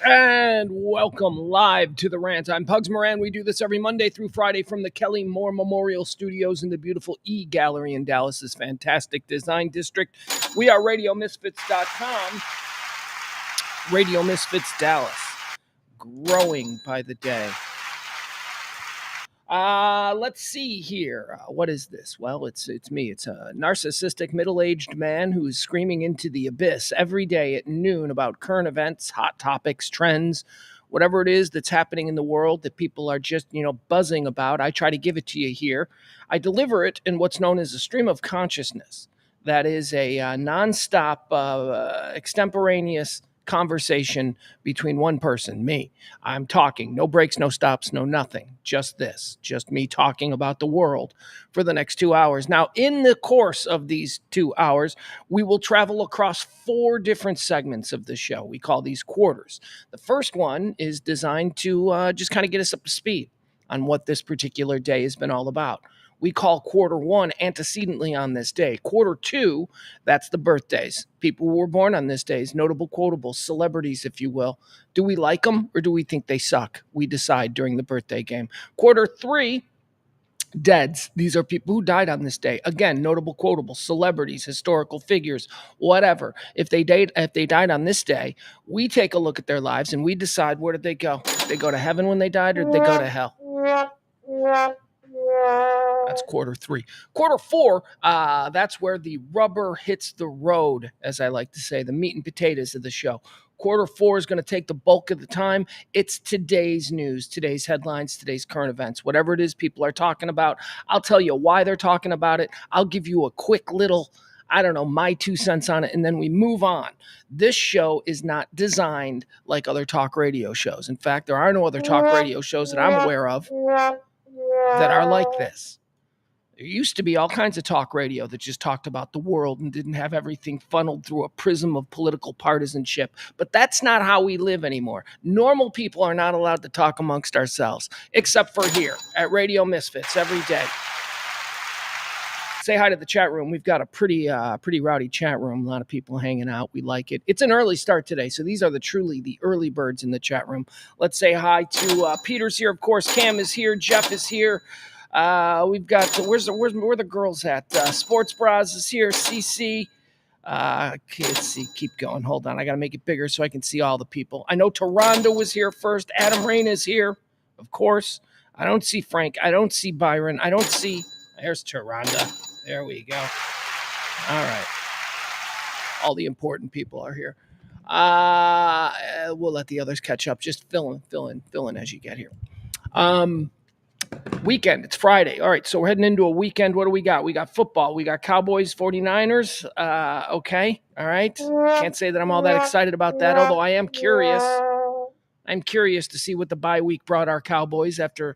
And welcome live to the Rant. I'm Pugs Moran. We do this every Monday through Friday from the Kelly Moore Memorial Studios in the beautiful E Gallery in Dallas's fantastic design district. We are RadioMisfits.com. Radio Misfits Dallas, growing by the day. Let's see here. What is this? Well, it's me. It's a narcissistic middle-aged man who's screaming into the abyss every day at noon about current events, hot topics, trends, whatever it is that's happening in the world that people are just, buzzing about. I try to give it to you here. I deliver it in what's known as a stream of consciousness. That is a nonstop, extemporaneous conversation between one person, me. I'm talking, no breaks, no stops, no nothing. Just this, just me talking about the world for the next 2 hours. Now, in the course of these 2 hours, we will travel across 4 different segments of the show. We call these quarters. The first one is designed to just kind of get us up to speed on what this particular day has been all about. We call quarter one antecedently on this day. Quarter two, that's the birthdays. People who were born on this day, notable quotables, celebrities, if you will. Do we like them or do we think they suck? We decide during the birthday game. Quarter three, deads. These are people who died on this day. Again, notable quotables, celebrities, historical figures, whatever. If they died on this day, we take a look at their lives and we decide, where did they go? Did they go to heaven when they died or did they go to hell? That's quarter three. Quarter four, that's where the rubber hits the road, as I like to say, the meat and potatoes of the show. Quarter four is going to take the bulk of the time. It's today's news, today's headlines, today's current events, whatever it is people are talking about. I'll tell you why they're talking about it. I'll give you a quick little, my 2 cents on it, and then we move on. This show is not designed like other talk radio shows. In fact, there are no other talk radio shows that I'm aware of that are like this. There used to be all kinds of talk radio that just talked about the world and didn't have everything funneled through a prism of political partisanship. But that's not how we live anymore. Normal people are not allowed to talk amongst ourselves, except for here at Radio Misfits every day. Say hi to the chat room. We've got a pretty rowdy chat room. A lot of people hanging out. We like it. It's an early start today, so these are truly the early birds in the chat room. Let's say hi to Peter's here, of course. Cam is here. Jeff is here. We've got where the girls at? Sports Bras is here. CC. Let's see. Keep going. Hold on. I got to make it bigger so I can see all the people. I know Toronto was here first. Adam Rain is here, of course. I don't see Frank. I don't see Byron. I don't see. There's Toronto. There we go. All right. All the important people are here. We'll let the others catch up. Just fill in as you get here. Weekend. It's Friday. All right, so we're heading into a weekend. What do we got? We got football. We got Cowboys, 49ers. Okay. All right. Can't say that I'm all that excited about that, although I am curious. I'm curious to see what the bye week brought our Cowboys after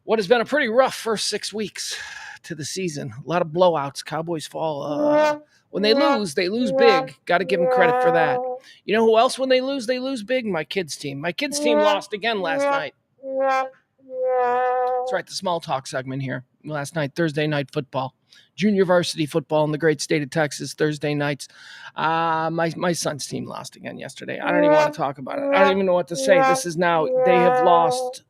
what has been a pretty rough first 6 weeks to the season. A lot of blowouts. Cowboys fall. When they lose big. Got to give them credit for that. You know who else, when they lose big? My kids' team. My kids' team lost again last night. That's right, the small talk segment here. Last night, Thursday night football. Junior varsity football in the great state of Texas, Thursday nights. My son's team lost again yesterday. I don't even want to talk about it. I don't even know what to say. This is now, they have lost.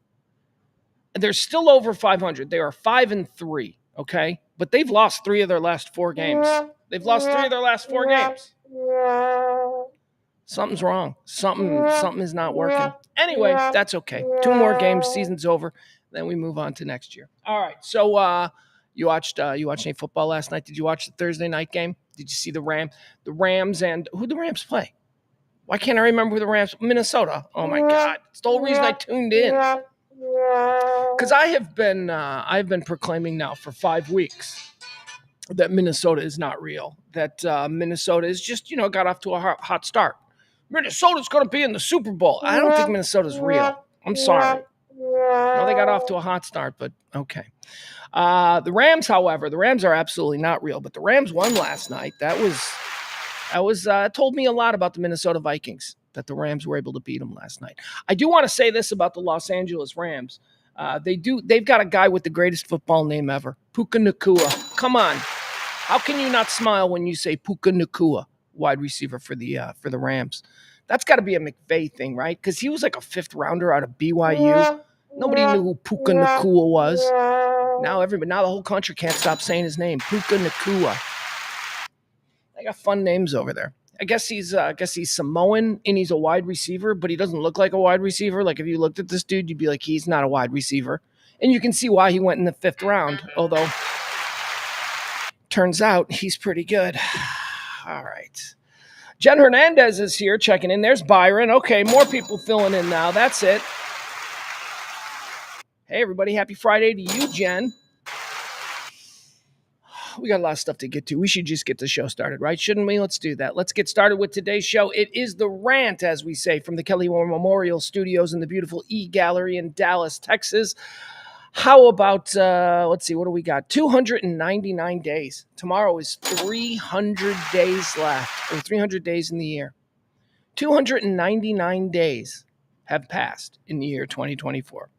They're still over 500. They are 5-3, okay? But they've lost 3 of their last 4 games. They've lost 3 of their last 4 games. Something's wrong. Something is not working. Anyway, that's okay. 2 more games, season's over. Then we move on to next year. All right. So you watched any football last night? Did you watch the Thursday night game? Did you see the Rams and who the Rams play? Why can't I remember who the Rams? Minnesota. Oh my God. It's the whole reason I tuned in. Because I've been proclaiming now for 5 weeks that Minnesota is not real. That Minnesota is just, got off to a hot start. Minnesota's going to be in the Super Bowl. I don't think Minnesota's real. I'm sorry. No, they got off to a hot start, but okay. The Rams, however, are absolutely not real. But the Rams won last night. That told me a lot about the Minnesota Vikings, that the Rams were able to beat them last night. I do want to say this about the Los Angeles Rams. They've got a guy with the greatest football name ever, Puka Nacua. Come on. How can you not smile when you say Puka Nacua, wide receiver for the Rams? That's got to be a McVay thing, right? Because he was like a fifth rounder out of BYU. Nobody knew who Puka Nakua was. Now the whole country can't stop saying his name, Puka Nakua. They got fun names over there. I guess he's Samoan and he's a wide receiver, but he doesn't look like a wide receiver. Like if you looked at this dude, you'd be like, he's not a wide receiver. And you can see why he went in the fifth round, although turns out he's pretty good. All right. Jen Hernandez is here checking in. There's Byron. Okay, more people filling in now. That's it. Hey, everybody. Happy Friday to you, Jen. We got a lot of stuff to get to. We should just get the show started, right? Shouldn't we? Let's do that. Let's get started with today's show. It is the Rant, as we say, from the Kelly Moore Memorial Studios in the beautiful E-Gallery in Dallas, Texas. How about, let's see, what do we got? 299 days. Tomorrow is 300 days left, or 300 days in the year. 299 days have passed in the year 2024.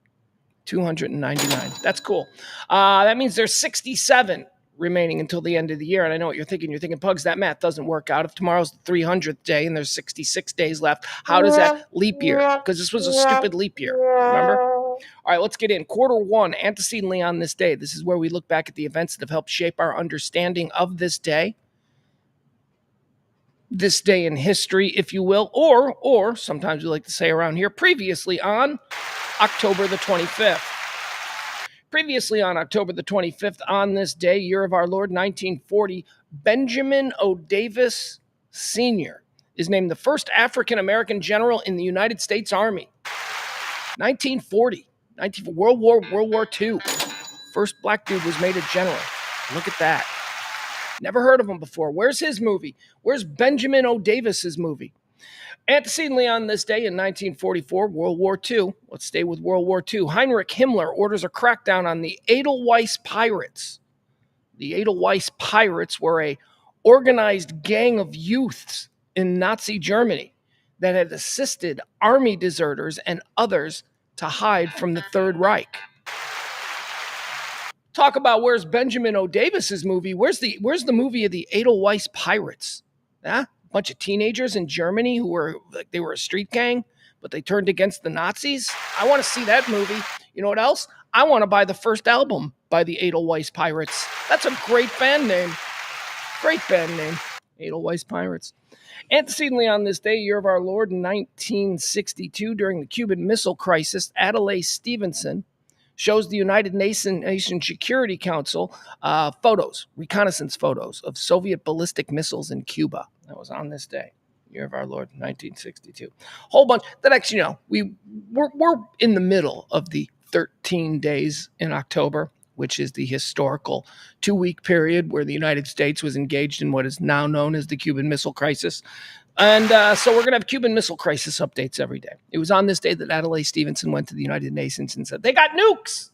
299. That's cool. That means there's 67 remaining until the end of the year. And I know what you're thinking. You're thinking, Pugs, that math doesn't work out. If tomorrow's the 300th day and there's 66 days left, how does that leap year? Because this was a stupid leap year. Remember? All right, let's get in. Quarter one, antecedently on this day. This is where we look back at the events that have helped shape our understanding of this day in history, if you will, or sometimes we like to say around here, previously on October the 25th. Previously on October the 25th, on this day, year of our Lord, 1940, Benjamin O. Davis Sr. is named the first African-American general in the United States Army. 1940, World War II. First black dude was made a general. Look at that. Never heard of him before. Where's his movie? Where's Benjamin O. Davis's movie? Antecedently on this day in 1944, World War II, let's stay with World War II, Heinrich Himmler orders a crackdown on the Edelweiss Pirates. The Edelweiss Pirates were a organized gang of youths in Nazi Germany that had assisted army deserters and others to hide from the Third Reich. Talk about where's Benjamin O. Davis's movie. Where's the movie of the Edelweiss Pirates? Huh? Bunch of teenagers in Germany who were like they were a street gang, but they turned against the Nazis. I want to see that movie. You know what else? I want to buy the first album by the Edelweiss Pirates. That's a great band name. Great band name. Edelweiss Pirates. Antecedently on this day, year of our Lord, 1962, during the Cuban Missile Crisis, Adlai Stevenson shows the United Nations Security Council reconnaissance photos of Soviet ballistic missiles in Cuba. That was on this day, year of our Lord, 1962. Whole bunch. The next, we're in the middle of the 13 days in October, which is the historical 2-week period where the United States was engaged in what is now known as the Cuban Missile Crisis. And so we're going to have Cuban Missile Crisis updates every day. It was on this day that Adlai Stevenson went to the United Nations and said, they got nukes.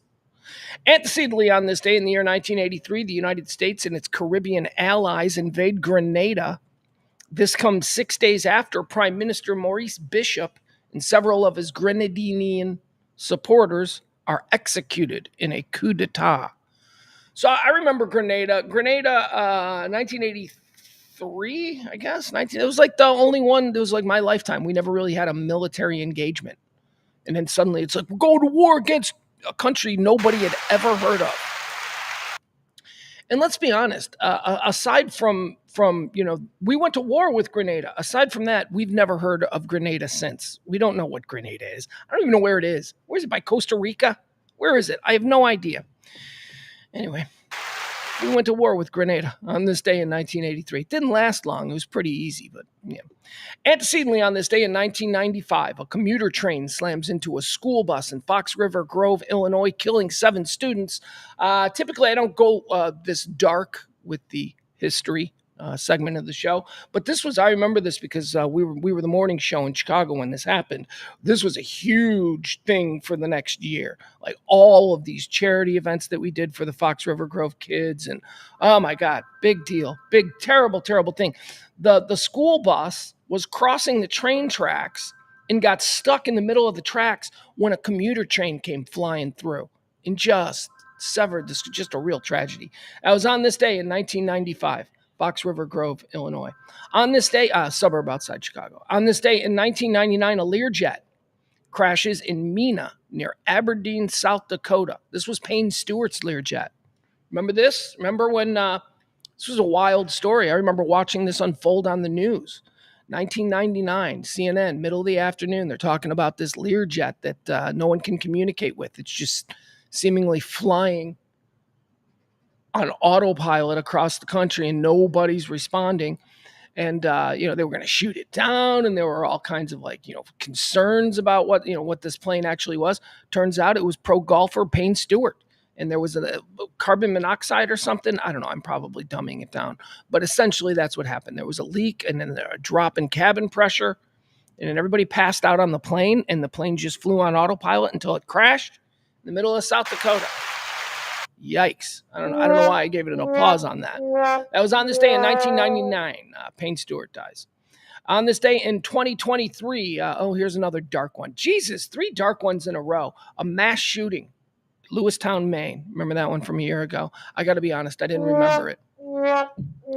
Antecedently on this day in the year 1983, the United States and its Caribbean allies invade Grenada. This comes 6 days after Prime Minister Maurice Bishop and several of his Grenadinian supporters are executed in a coup d'etat. So I remember Grenada, 1983, I guess. It was like the only one, it was like my lifetime. We never really had a military engagement. And then suddenly it's like, we're going to war against a country nobody had ever heard of. And let's be honest, aside from we went to war with Grenada. Aside from that, we've never heard of Grenada since. We don't know what Grenada is. I don't even know where it is. Where is it? By Costa Rica? Where is it? I have no idea. Anyway, we went to war with Grenada on this day in 1983. It didn't last long. It was pretty easy, but yeah. Antecedently on this day in 1995, a commuter train slams into a school bus in Fox River Grove, Illinois, killing 7 students. Typically, I don't go this dark with the history segment of the show, but I remember this because we were the morning show in Chicago when this happened. This was a huge thing for the next year, like all of these charity events that we did for the Fox River Grove kids, and oh my God, big deal, big, terrible thing. The school bus was crossing the train tracks and got stuck in the middle of the tracks when a commuter train came flying through and just severed this. Just a real tragedy. I was on this day in 1995. Fox River Grove, Illinois. On this day, suburb outside Chicago. On this day in 1999, a Learjet crashes in Mena near Aberdeen, South Dakota. This was Payne Stewart's Learjet. Remember this? Remember when this was a wild story? I remember watching this unfold on the news. 1999, CNN, middle of the afternoon. They're talking about this Learjet that no one can communicate with. It's just seemingly flying on autopilot across the country and nobody's responding. And, they were going to shoot it down. And there were all kinds of concerns about what this plane actually was. Turns out it was pro golfer Payne Stewart. And there was a carbon monoxide or something. I don't know. I'm probably dumbing it down. But essentially, that's what happened. There was a leak and then a drop in cabin pressure. And then everybody passed out on the plane. And the plane just flew on autopilot until it crashed in the middle of South Dakota. Yikes. I don't know why I gave it an applause on that. That was on this day in 1999. Payne Stewart dies. On this day in 2023, here's another dark one. Jesus, 3 dark ones in a row. A mass shooting. Lewistown, Maine. Remember that one from a year ago? I got to be honest, I didn't remember it.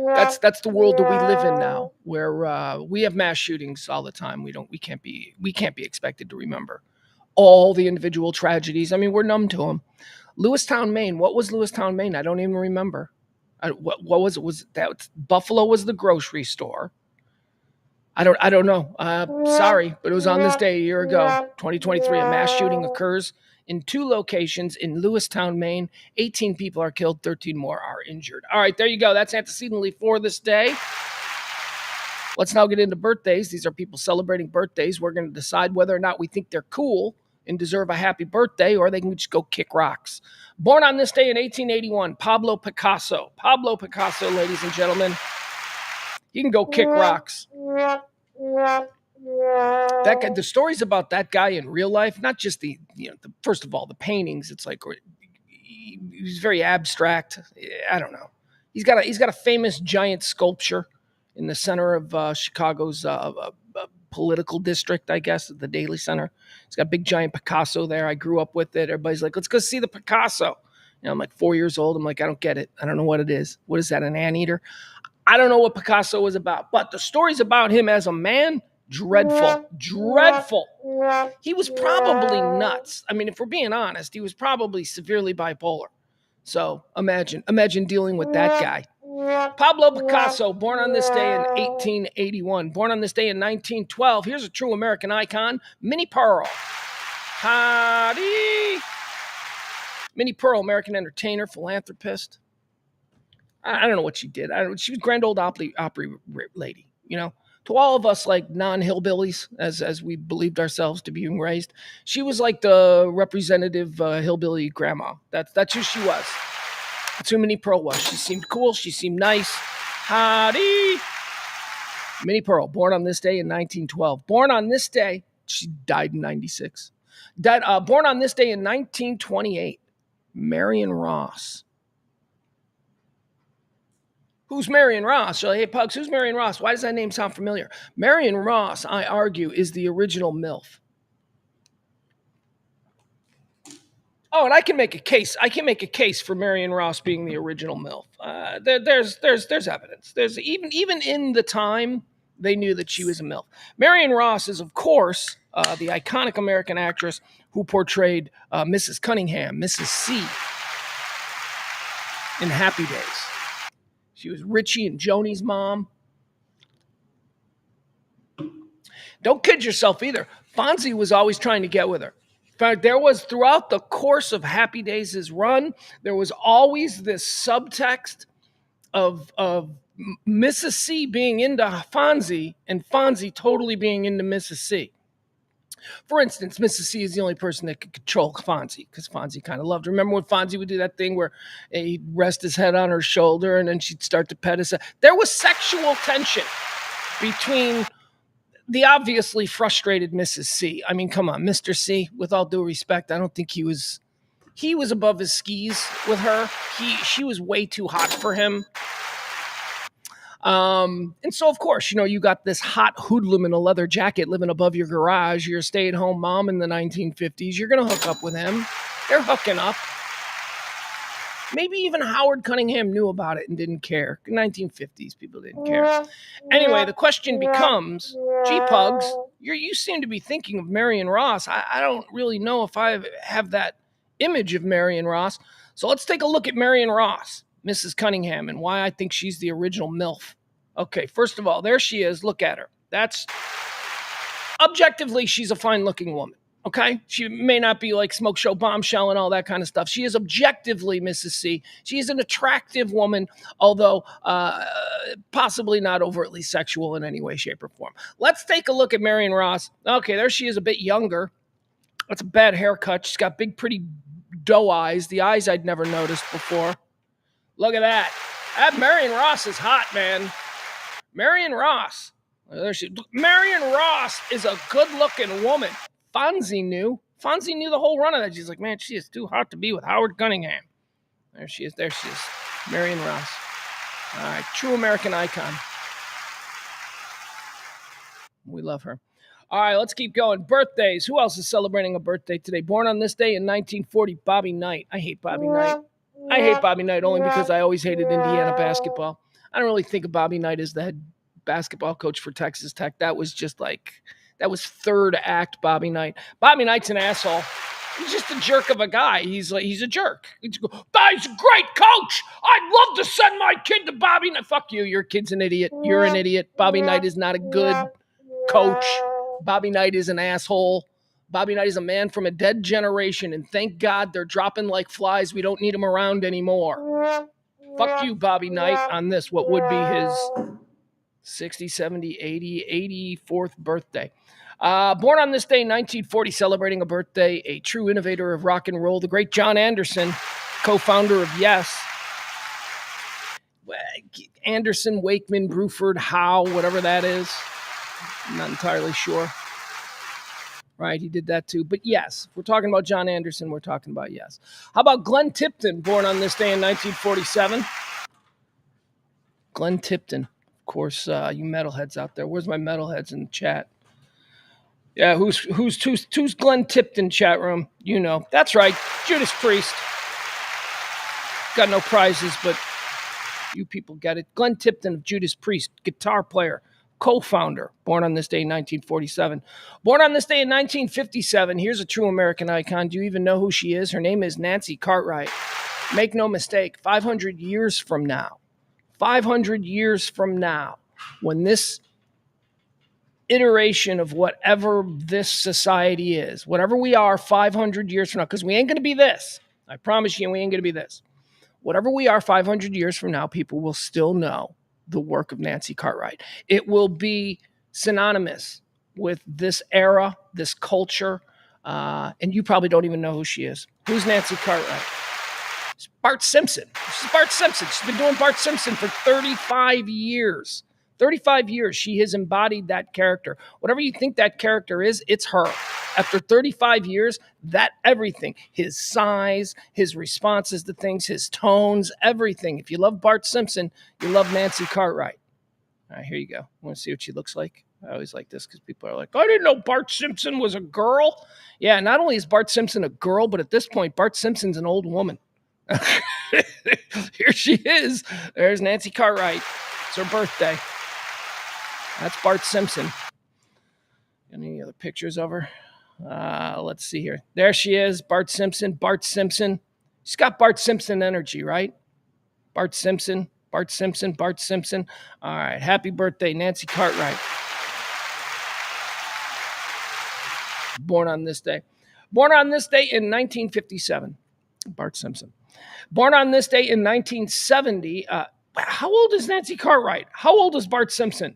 That's the world that we live in now, where we have mass shootings all the time. We can't be expected to remember all the individual tragedies. I mean, we're numb to them. Lewistown, Maine. What was Lewistown, Maine? I don't even remember. What was it? Was that Buffalo was the grocery store? I don't know. Sorry, but it was on this day a year ago, 2023. A mass shooting occurs in 2 locations in Lewistown, Maine. 18 people are killed, 13 more are injured. All right, there you go. That's antecedently for this day. Let's now get into birthdays. These are people celebrating birthdays. We're going to decide whether or not we think they're cool and deserve a happy birthday, or they can just go kick rocks. Born on this day in 1881, Pablo Picasso. Pablo Picasso, ladies and gentlemen. You can go kick rocks. That guy, the stories about that guy in real life, not just the first of all, the paintings, it's like he's very abstract. I don't know. He's got a famous giant sculpture in the center of Chicago's political district, I guess, the Daily Center. It's got a big giant Picasso there. I grew up with it. Everybody's like, let's go see the Picasso. I'm like 4 years old. I'm like, I don't get it. I don't know what it is. What is that, an anteater? I don't know what Picasso was about, but the stories about him as a man, dreadful. He was probably nuts. I mean, if we're being honest, he was probably severely bipolar. So imagine dealing with that guy. Pablo Picasso, born on this day in 1881. Born on this day in 1912. Here's a true American icon, Minnie Pearl. Howdy. Minnie Pearl, American entertainer, philanthropist. I don't know what she did. She was Grand Old Opry lady, To all of us, like non-hillbillies, as we believed ourselves to be raised, she was like the representative hillbilly grandma. That's who she was. That's who Minnie Pearl was. She seemed cool. She seemed nice. Howdy. Minnie Pearl, born on this day in 1912. Born on this day, she died in 96. Born on this day in 1928, Marion Ross. Who's Marion Ross? Hey, Pugs, who's Marion Ross? Why does that name sound familiar? Marion Ross, I argue, is the original MILF. Oh, and I can make a case. I can make a case for Marion Ross being the original MILF. There's evidence. There's even in the time they knew that she was a MILF. Marion Ross is, of course, the iconic American actress who portrayed Mrs. Cunningham, Mrs. C, in Happy Days. She was Richie and Joni's mom. Don't kid yourself either. Fonzie was always trying to get with her. In fact, there was, throughout the course of Happy Days' run, there was always this subtext of Mrs. C being into Fonzie and Fonzie totally being into Mrs. C. For instance, Mrs. C is the only person that could control Fonzie because Fonzie kind of loved her. Remember when Fonzie would do that thing where he'd rest his head on her shoulder and then she'd start to pet his head? There was sexual tension between the obviously frustrated Mrs. C. I mean, come on, Mr. C, with all due respect, I don't think he was above his skis with her. She was way too hot for him. And so, of course, you got this hot hoodlum in a leather jacket living above your garage. You're a stay-at-home mom in the 1950s. You're going to hook up with him. They're hooking up. Maybe even Howard Cunningham knew about it and didn't care. 1950s, people didn't care. Anyway, the question becomes, gee, Pugs, you seem to be thinking of Marion Ross. I don't really know if I have that image of Marion Ross. So let's take a look at Marion Ross, Mrs. Cunningham, and why I think she's the original MILF. Okay, first of all, there she is. Look at her. That's objectively, she's a fine-looking woman. Okay, she may not be like smoke show bombshell and all that kind of stuff. She is objectively Mrs. C. She is an attractive woman, although possibly not overtly sexual in any way, shape, or form. Let's take a look at Marion Ross. Okay, there she is, a bit younger. That's a bad haircut. She's got big, pretty doe eyes. The eyes I'd never noticed before. Look at that. That Marion Ross is hot, man. Marion Ross. Marion Ross is a good-looking woman. Fonzie knew the whole run of that. She's like, man, she is too hot to be with Howard Cunningham. There she is. Marion Ross. All right, true American icon. We love her. All right, let's keep going. Birthdays. Who else is celebrating a birthday today? Born on this day in 1940, Bobby Knight. I hate Bobby Knight. I hate Bobby Knight only because I always hated Indiana basketball. I don't really think of Bobby Knight as the head basketball coach for Texas Tech. That was third act Bobby Knight. Bobby Knight's an asshole. He's just a jerk of a guy. He's a jerk. He's a great coach. I'd love to send my kid to Bobby Knight. Fuck you. Your kid's an idiot. You're an idiot. Bobby Knight is not a good coach. Bobby Knight is an asshole. Bobby Knight is a man from a dead generation, and thank God they're dropping like flies. We don't need him around anymore. Fuck you, Bobby Knight, on this, what would be his 60, 70, 80, 84th birthday. Born on this day, 1940, celebrating a birthday, a true innovator of rock and roll, the great John Anderson, co-founder of Yes. Anderson, Wakeman, Bruford, Howe, whatever that is. I'm not entirely sure. Right, he did that too. But yes, if we're talking about John Anderson, we're talking about Yes. How about Glenn Tipton, born on this day in 1947? Glenn Tipton. Of course, you metalheads out there. Where's my metalheads in the chat? Yeah, who's Glenn Tipton, chat room? You know. That's right, Judas Priest. Got no prizes, but you people get it. Glenn Tipton of Judas Priest, guitar player, co-founder, born on this day in 1947. Born on this day in 1957, here's a true American icon. Do you even know who she is? Her name is Nancy Cartwright. Make no mistake, 500 years from now, when this iteration of whatever this society is, whatever we are 500 years from now, because we ain't going to be this. I promise you, we ain't going to be this. Whatever we are 500 years from now, people will still know the work of Nancy Cartwright. It will be synonymous with this era, this culture, and you probably don't even know who she is. Who's Nancy Cartwright? It's Bart Simpson. She's Bart Simpson. She's been doing Bart Simpson for 35 years. 35 years, she has embodied that character. Whatever you think that character is, it's her. After 35 years, that everything, his size, his responses to things, his tones, everything. If you love Bart Simpson, you love Nancy Cartwright. All right, here you go. Want to see what she looks like? I always like this because people are like, I didn't know Bart Simpson was a girl. Yeah, not only is Bart Simpson a girl, but at this point, Bart Simpson's an old woman. Here she is. There's Nancy Cartwright. It's her birthday. That's Bart Simpson. Any other pictures of her? Let's see here. There she is, Bart Simpson. Bart Simpson. She's got Bart Simpson energy, right? Bart Simpson. All right. Happy birthday, Nancy Cartwright. Born on this day in 1957. Bart Simpson. Born on this day in 1970. How old is Nancy Cartwright? How old is Bart Simpson?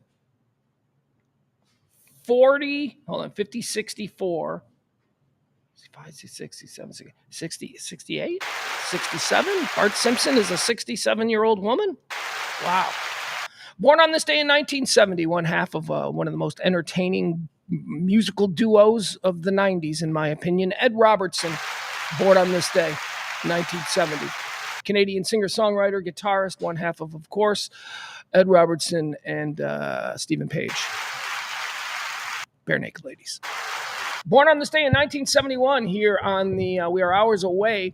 40, 50, 64, 65, 67, 60, 68, 67. Bart Simpson is a 67-year-old woman? Wow. Born on this day in 1970, one half of one of the most entertaining musical duos of the 90s, in my opinion, Ed Robertson, born on this day, 1970. Canadian singer-songwriter, guitarist, one half of course, Ed Robertson and Stephen Page. Bare Naked Ladies. Born on this day in 1971 here on the, we are hours away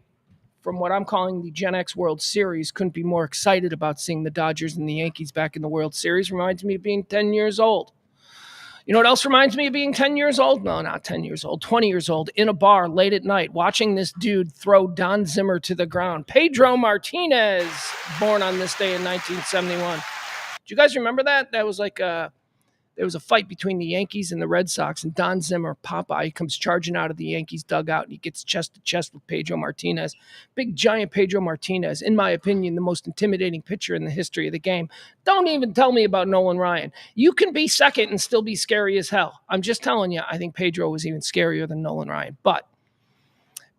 from what I'm calling the Gen X World Series. Couldn't be more excited about seeing the Dodgers and the Yankees back in the World Series. Reminds me of being 10 years old. You know what else reminds me of being 10 years old? No, not 10 years old, 20 years old, in a bar late at night, watching this dude throw Don Zimmer to the ground. Pedro Martinez, born on this day in 1971. Do you guys remember that? That was like there was a fight between the Yankees and the Red Sox, and Don Zimmer, Popeye, comes charging out of the Yankees dugout, and he gets chest to chest with Pedro Martinez. Big, giant Pedro Martinez, in my opinion, the most intimidating pitcher in the history of the game. Don't even tell me about Nolan Ryan. You can be second and still be scary as hell. I'm just telling you, I think Pedro was even scarier than Nolan Ryan. But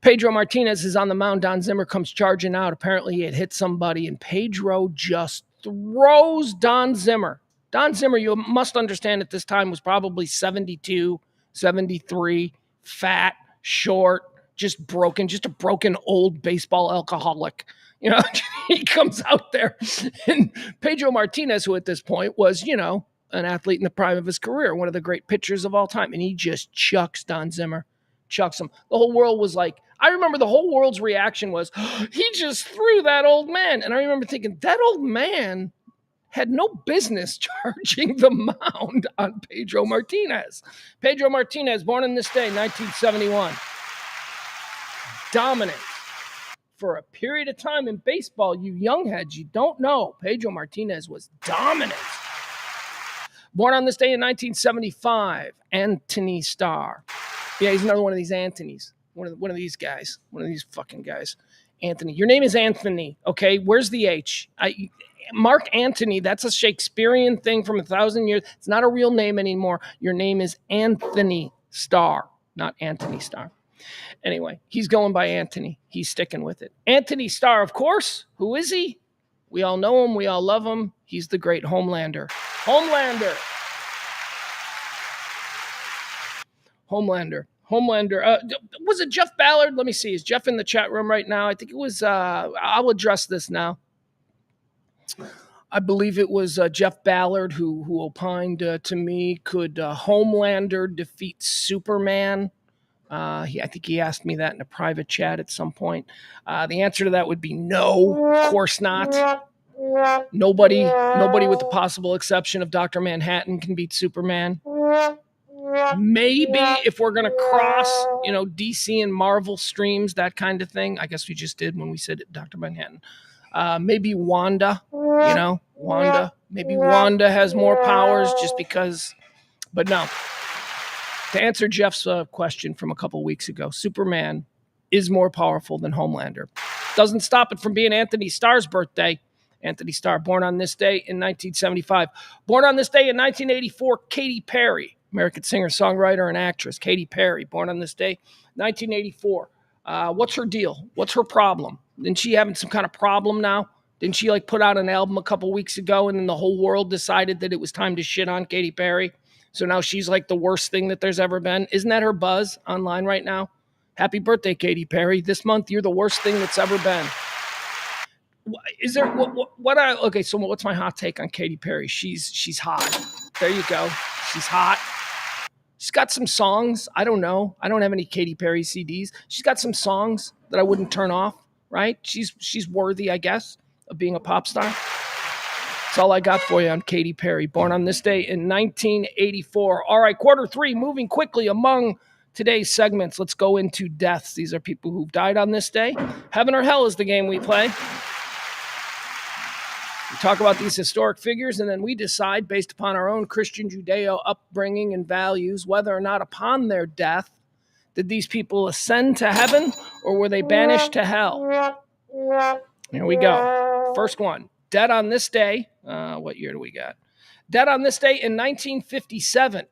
Pedro Martinez is on the mound. Don Zimmer comes charging out. Apparently, he had hit somebody, and Pedro just throws Don Zimmer. Don Zimmer, you must understand at this time, was probably 72, 73, fat, short, just broken, just a broken old baseball alcoholic. You know, he comes out there, and Pedro Martinez, who at this point was, you know, an athlete in the prime of his career, one of the great pitchers of all time, and he just chucks Don Zimmer, chucks him. The whole world was like, I remember the whole world's reaction was, he just threw that old man. And I remember thinking, that old man had no business charging the mound on Pedro Martinez. Pedro Martinez, born on this day, 1971. Dominant. For a period of time in baseball, you young heads, you don't know, Pedro Martinez was dominant. Born on this day in 1975, Anthony Starr. Yeah, he's another one of these Anthonys. One of these guys. One of these fucking guys. Anthony. Your name is Anthony, okay? Where's the H? Mark Antony, that's a Shakespearean thing from 1,000 years. It's not a real name anymore. Your name is Anthony Starr, not Anthony Starr. Anyway, he's going by Anthony. He's sticking with it. Anthony Starr, of course. Who is he? We all know him. We all love him. He's the great Homelander. Homelander. Was it Jeff Ballard? Let me see. Is Jeff in the chat room right now? I think it was. I'll address this now. I believe it was Jeff Ballard who opined to me, could Homelander defeat Superman? I think he asked me that in a private chat at some point. The answer to that would be no, of course not. Nobody with the possible exception of Dr. Manhattan can beat Superman. Maybe if we're going to cross, you know, DC and Marvel streams, that kind of thing. I guess we just did when we said Dr. Manhattan. Maybe Wanda, you know, Maybe Wanda has more powers just because, but no. To answer Jeff's question from a couple weeks ago, Superman is more powerful than Homelander. Doesn't stop it from being Anthony Starr's birthday. Anthony Starr, born on this day in 1975. Born on this day in 1984, Katy Perry, American singer, songwriter, and actress. Katy Perry, born on this day, 1984. What's her deal? What's her problem? Isn't she having some kind of problem now? Didn't she like put out an album a couple weeks ago and then the whole world decided that it was time to shit on Katy Perry? So now she's like the worst thing that there's ever been. Isn't that her buzz online right now? Happy birthday, Katy Perry. This month, you're the worst thing that's ever been. Is there okay, so what's my hot take on Katy Perry? She's hot. There you go. She's hot. She's got some songs. I don't know. I don't have any Katy Perry CDs. She's got some songs that I wouldn't turn off, right? She's worthy, I guess, of being a pop star. That's all I got for you on Katy Perry, born on this day in 1984. All right, quarter three, moving quickly among today's segments. Let's go into deaths. These are people who've died on this day. Heaven or hell is the game we play. We talk about these historic figures, and then we decide, based upon our own Christian Judeo upbringing and values, whether or not upon their death, did these people ascend to heaven or were they banished to hell? Here we go. First one. Dead on this day. What year do we got? Dead on this day in 1957.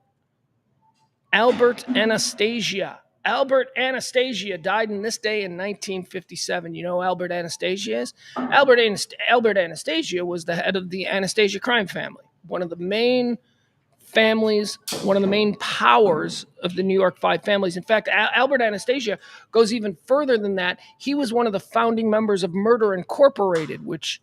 Albert Anastasia. Albert Anastasia died in this day in 1957. You know who Albert Anastasia is? Albert Anastasia was the head of the Anastasia crime family. One of the main families, one of the main powers of the New York Five families. In fact, Albert Anastasia goes even further than that. He was one of the founding members of Murder Incorporated, which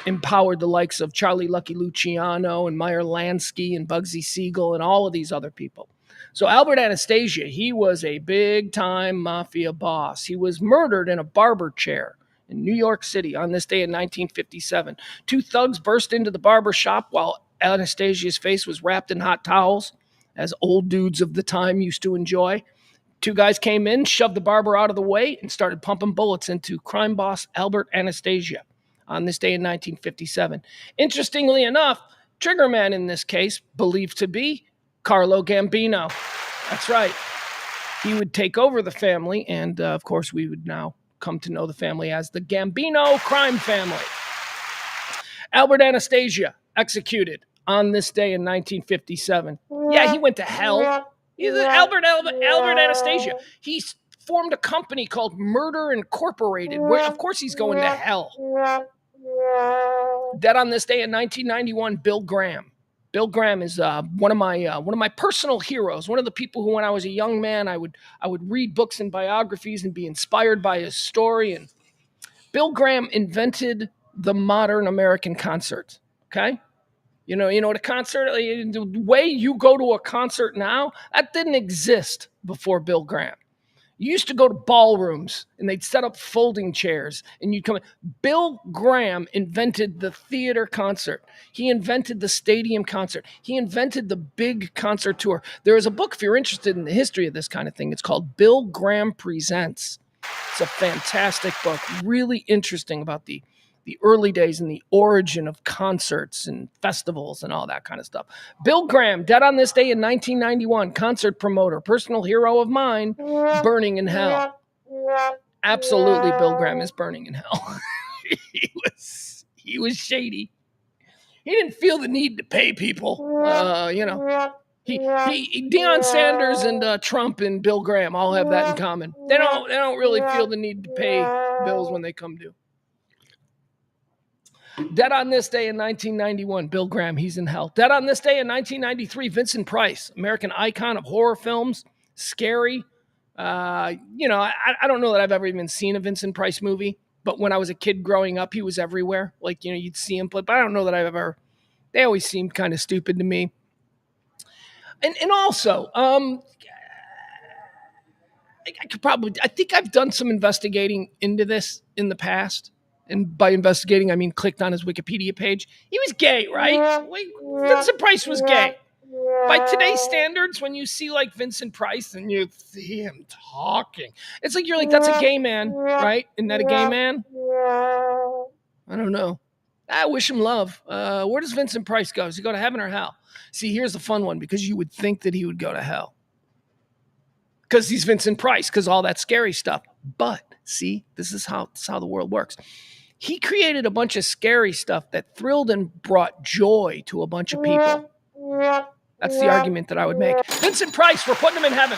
empowered the likes of Charlie Lucky Luciano and Meyer Lansky and Bugsy Siegel and all of these other people. So Albert Anastasia, he was a big-time mafia boss. He was murdered in a barber chair in New York City on this day in 1957. Two thugs burst into the barber shop while Anastasia's face was wrapped in hot towels, as old dudes of the time used to enjoy. Two guys came in, shoved the barber out of the way, and started pumping bullets into crime boss Albert Anastasia on this day in 1957. Interestingly enough, triggerman in this case believed to be Carlo Gambino. That's right. He would take over the family, and of course, we would now come to know the family as the Gambino crime family. Albert Anastasia, executed on this day in 1957. Yeah, he went to hell. He's Albert Anastasia. He formed a company called Murder Incorporated, where of course he's going to hell. Dead on this day in 1991, Bill Graham. Bill Graham is one of my personal heroes. One of the people who, when I was a young man, I would read books and biographies and be inspired by his story. And Bill Graham invented the modern American concert. Okay, you know what a concert. The way you go to a concert now, that didn't exist before Bill Graham. You used to go to ballrooms and they'd set up folding chairs and you'd come in. Bill Graham invented the theater concert. He invented the stadium concert. He invented the big concert tour. There is a book, if you're interested in the history of this kind of thing, it's called Bill Graham Presents. It's a fantastic book, really interesting about the early days and the origin of concerts and festivals and all that kind of stuff. Bill Graham, dead on this day in 1991, concert promoter, personal hero of mine, burning in hell. Absolutely, Bill Graham is burning in hell. He was shady. He didn't feel the need to pay people. Deion Sanders and Trump and Bill Graham all have that in common. They don't really feel the need to pay bills when they come due. Dead on this day in 1991, Bill Graham, he's in hell. Dead on this day in 1993, Vincent Price, American icon of horror films, scary. I don't know that I've ever even seen a Vincent Price movie, but when I was a kid growing up, he was everywhere. You'd see him play, but I don't know that they always seemed kind of stupid to me. And also, I think I've done some investigating into this in the past. And by investigating, I mean clicked on his Wikipedia page. He was gay, right? Vincent Price was gay. By today's standards, when you see Vincent Price and you see him talking, it's you're that's a gay man, right? Isn't that a gay man? I don't know. I wish him love. Where does Vincent Price go? Does he go to heaven or hell? See, here's the fun one, because you would think that he would go to hell. Because he's Vincent Price, because all that scary stuff. But see, this is how the world works. He created a bunch of scary stuff that thrilled and brought joy to a bunch of people. That's the argument that I would make. Vincent Price, we're putting him in heaven.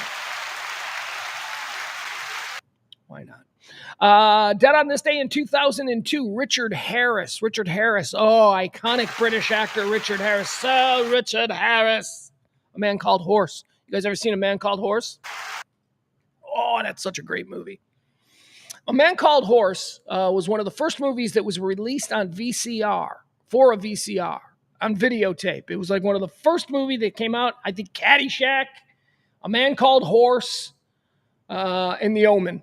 Why not? Dead on this day in 2002, Richard Harris. Richard Harris. Oh, iconic British actor Richard Harris. So Richard Harris. A Man Called Horse. You guys ever seen A Man Called Horse? Oh, that's such a great movie. A Man Called Horse was one of the first movies that was released on VCR, for a VCR, on videotape. It was one of the first movies that came out. I think Caddyshack, A Man Called Horse, and The Omen.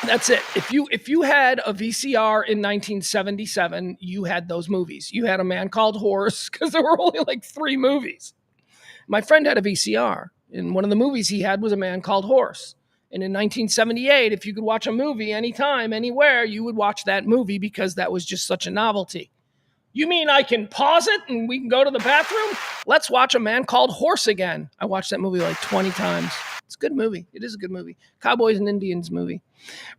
That's it. If you had a VCR in 1977, you had those movies. You had A Man Called Horse, because there were only 3 movies. My friend had a VCR, and one of the movies he had was A Man Called Horse. And in 1978, if you could watch a movie anytime, anywhere, you would watch that movie because that was just such a novelty. You mean I can pause it and we can go to the bathroom? Let's watch A Man Called Horse again. I watched that movie 20 times. It's a good movie. It is a good movie. Cowboys and Indians movie.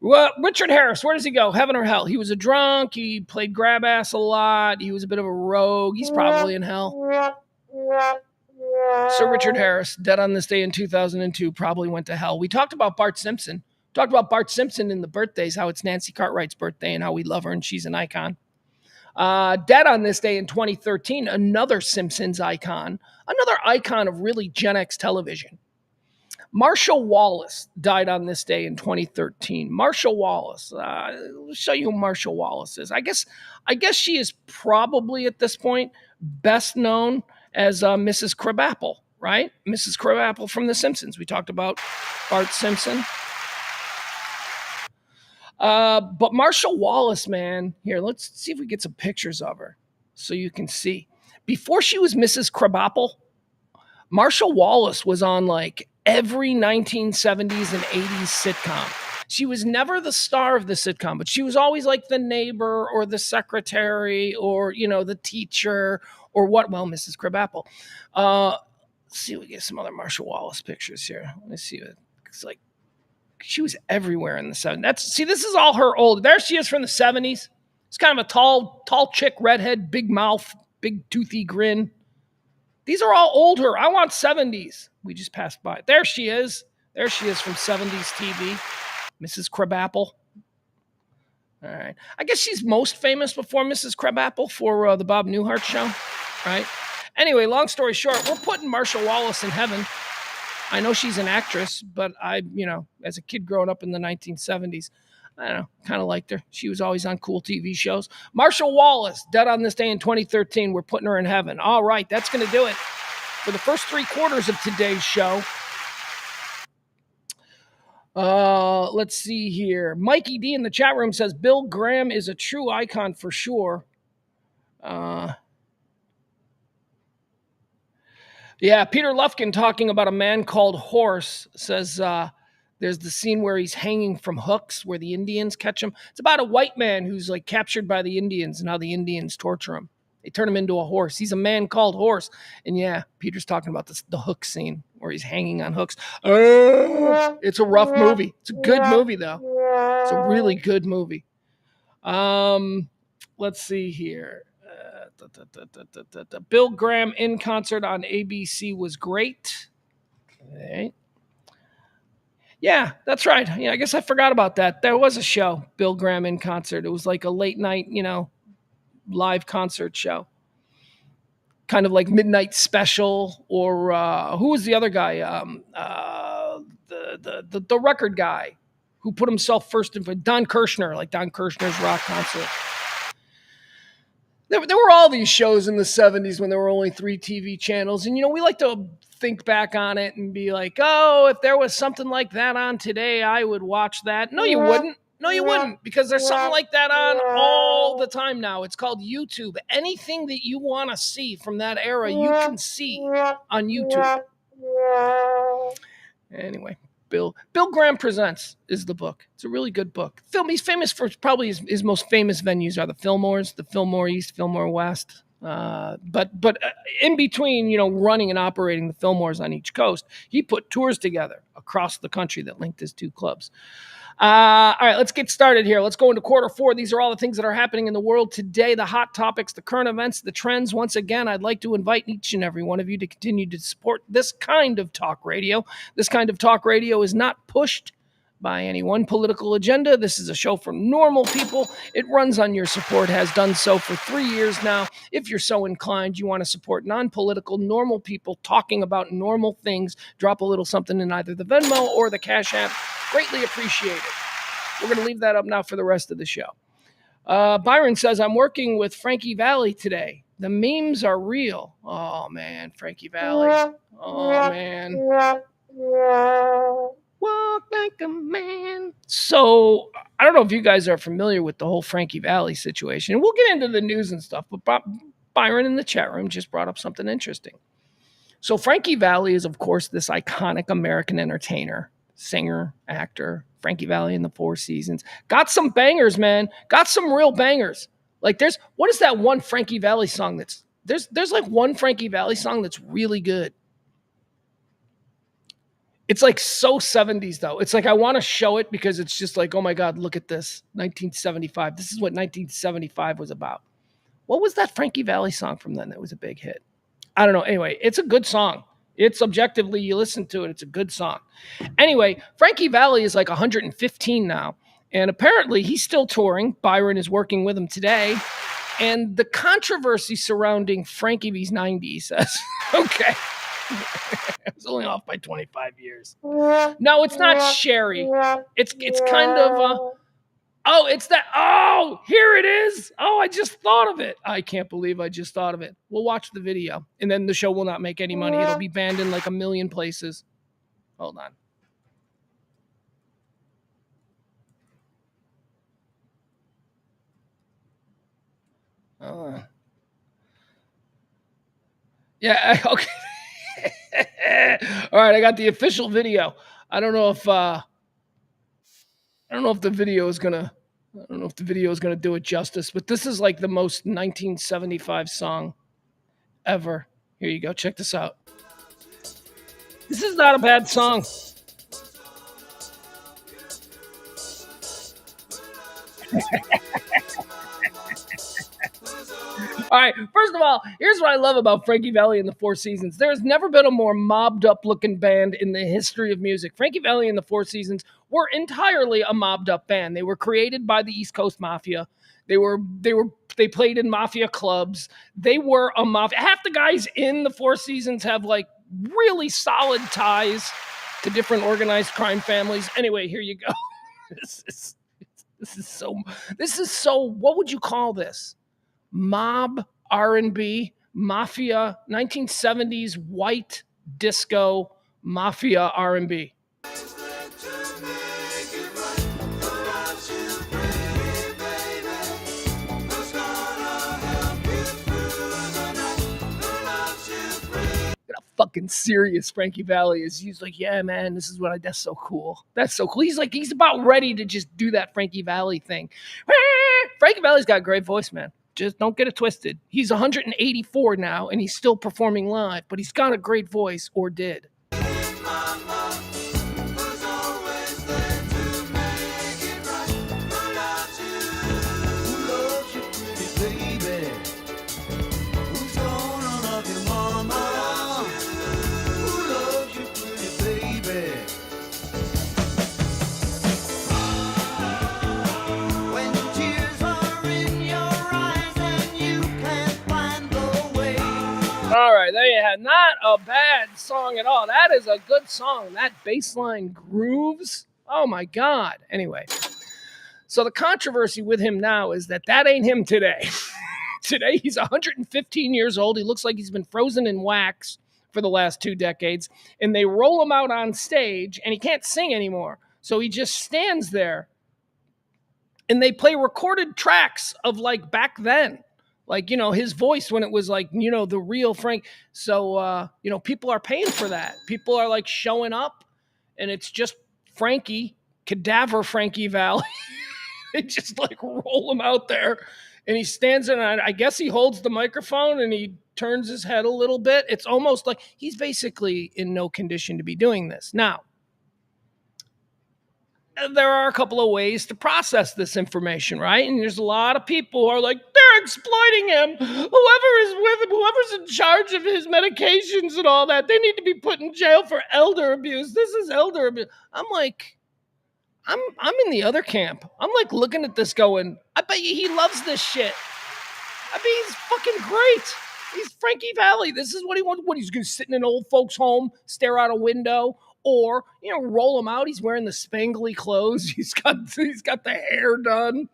Well, Richard Harris, where does he go? Heaven or hell? He was a drunk. He played grab ass a lot. He was a bit of a rogue. He's probably in hell. Sir Richard Harris, dead on this day in 2002, probably went to hell. We talked about Bart Simpson. Talked about Bart Simpson in the birthdays, how it's Nancy Cartwright's birthday and how we love her and she's an icon. Dead on this day in 2013, another Simpsons icon, another icon of really Gen X television. Marshall Wallace died on this day in 2013. Marshall Wallace, I'll show you who Marshall Wallace is. I guess she is probably at this point best known as Mrs. Crabapple, right? Mrs. Crabapple from The Simpsons. We talked about Bart Simpson. But Marshall Wallace, man, here, let's see if we get some pictures of her so you can see. Before she was Mrs. Krabappel, Marshall Wallace was on like every 1970s and 80s sitcom. She was never the star of the sitcom, but she was always like the neighbor or the secretary or, the teacher or what? Well, Mrs. Krabappel. Let's see, we get some other Marshall Wallace pictures here. Let me see. It's like she was everywhere in the 70s. This is all her old. There she is from the 70s. It's kind of a tall chick, redhead, big mouth, big toothy grin. These are all older. I want 70s. We just passed by. There she is. There she is from 70s TV. Mrs. Krabappel. All right. I guess she's most famous before Mrs. Krabappel for the Bob Newhart show, right? Anyway, long story short, we're putting Marshall Wallace in heaven. I know she's an actress, but as a kid growing up in the 1970s, I don't know, kind of liked her. She was always on cool TV shows. Marshall Wallace, dead on this day in 2013. We're putting her in heaven. All right, that's going to do it for the first 3/4 of today's show. Let's see here. Mikey D in the chat room says Bill Graham is a true icon for sure. Yeah, Peter Lufkin talking about a man called Horse says there's the scene where he's hanging from hooks where the Indians catch him. It's about a white man who's like captured by the Indians and how the Indians torture him. They turn him into a horse. He's a man called Horse. And yeah, Peter's talking about the hook scene where he's hanging on hooks. It's a rough movie. It's a good movie, though. It's a really good movie. Let's see here. Bill Graham in concert on ABC was great. Right. Yeah, that's right. Yeah, I guess I forgot about that. There was a show, Bill Graham in concert. It was like a late night, live concert show. Kind of like Midnight Special, or who was the other guy? The record guy who put himself first in Don Kirshner, like Don Kirshner's rock concert. There were all these shows in the 70s when there were only 3 TV channels. And, we like to think back on it and be like, oh, if there was something like that on today, I would watch that. No, you wouldn't. No, you wouldn't, because there's something like that on all the time now. It's called YouTube. Anything that you want to see from that era, you can see on YouTube. Anyway, Bill Graham Presents is the book. It's a really good book. He's famous for probably his most famous venues are the Fillmores, the Fillmore East, Fillmore West. But in between, running and operating the Fillmores on each coast, he put tours together across the country that linked his 2 clubs. All right, let's get started here. Let's go into quarter 4. These are all the things that are happening in the world today, the hot topics, the current events, the trends. Once again, I'd like to invite each and every one of you to continue to support this kind of talk radio. This kind of talk radio is not pushed by any one political agenda. This is a show for normal people. It runs on your support, has done so for 3 years now. If you're so inclined, you want to support non-political, normal people talking about normal things, drop a little something in either the Venmo or the Cash App. Greatly appreciated. We're going to leave that up now for the rest of the show. Byron says, I'm working with Frankie Valli today. The memes are real. Oh, man, Frankie Valli. Oh, man. Walk like a man. So, I don't know if you guys are familiar with the whole Frankie Valli situation. We'll get into the news and stuff, but Byron in the chat room just brought up something interesting. So, Frankie Valli is, of course, this iconic American entertainer, singer, actor. Frankie Valli in the 4 Seasons. Got some bangers, man. Got some real bangers. Like, what is that one Frankie Valli song there's like one Frankie Valli song that's really good. It's like so 70s, though. It's like I want to show it because it's just like, oh my God, look at this. 1975. This is what 1975 was about. What was that Frankie Valli song from then that was a big hit? I don't know. Anyway, it's a good song. It's objectively, you listen to it, it's a good song. Anyway, Frankie Valli is like 115 now. And apparently he's still touring. Byron is working with him today. And the controversy surrounding Frankie V's 90, says, okay. I was only off by 25 years. No, it's not Sherry. It's kind of it's that. Oh, here it is. Oh, I just thought of it. I can't believe I just thought of it. We'll watch the video, and then the show will not make any money. It'll be banned in like a million places. Hold on. Uh, yeah. Okay. All right. I got the official video. I don't know if I don't know if the video is gonna. I don't know if the video is gonna do it justice, but this is like the most 1975 song ever. Here you go. Check this out. This is not a bad song. All right. First of all, here's what I love about Frankie Valli and the Four Seasons. There has never been a more mobbed up looking band in the history of music. Frankie Valli and the Four Seasons were entirely a mobbed up band. They were created by the East Coast Mafia. They played in mafia clubs. They were a mafia. Half the guys in the Four Seasons have like really solid ties to different organized crime families. Anyway, here you go. this is this is so what would you call this? Mob R&B, mafia, 1970s white disco mafia R&B. Fucking serious Frankie Valli is. He's like, yeah, man, this is what that's so cool. That's so cool. He's about ready to just do that Frankie Valli thing. Frankie Valli's got a great voice, man. Just don't get it twisted. He's 184 now and he's still performing live, but he's got a great voice, or did. All right, there you have. Not a bad song at all. That is a good song. That bass line grooves. Oh my God. Anyway, so the controversy with him now is that ain't him today. Today he's 115 years old. He looks like he's been frozen in wax for the last 2 decades. And they roll him out on stage and he can't sing anymore. So he just stands there. And they play recorded tracks of like back then. Like, you know, his voice when it was like, you know, the real Frank. So, you know, people are paying for that. People are like showing up and it's just Frankie, cadaver Frankie Valli. They just like roll him out there and he stands in, and I guess he holds the microphone and he turns his head a little bit. It's almost like he's basically in no condition to be doing this. Now, there are a couple of ways to process this information, right? And there's a lot of people who are like, they're exploiting him. Whoever is with him, whoever's in charge of his medications and all that, they need to be put in jail for elder abuse. This is elder abuse. I'm like, I'm in the other camp. I'm like looking at this going, I bet you he loves this shit. I mean, he's fucking great. He's Frankie Valli. This is what he wants. What, he's going to sit in an old folks' home, stare out a window, or, you know, roll him out. He's wearing the spangly clothes. He's got the hair done.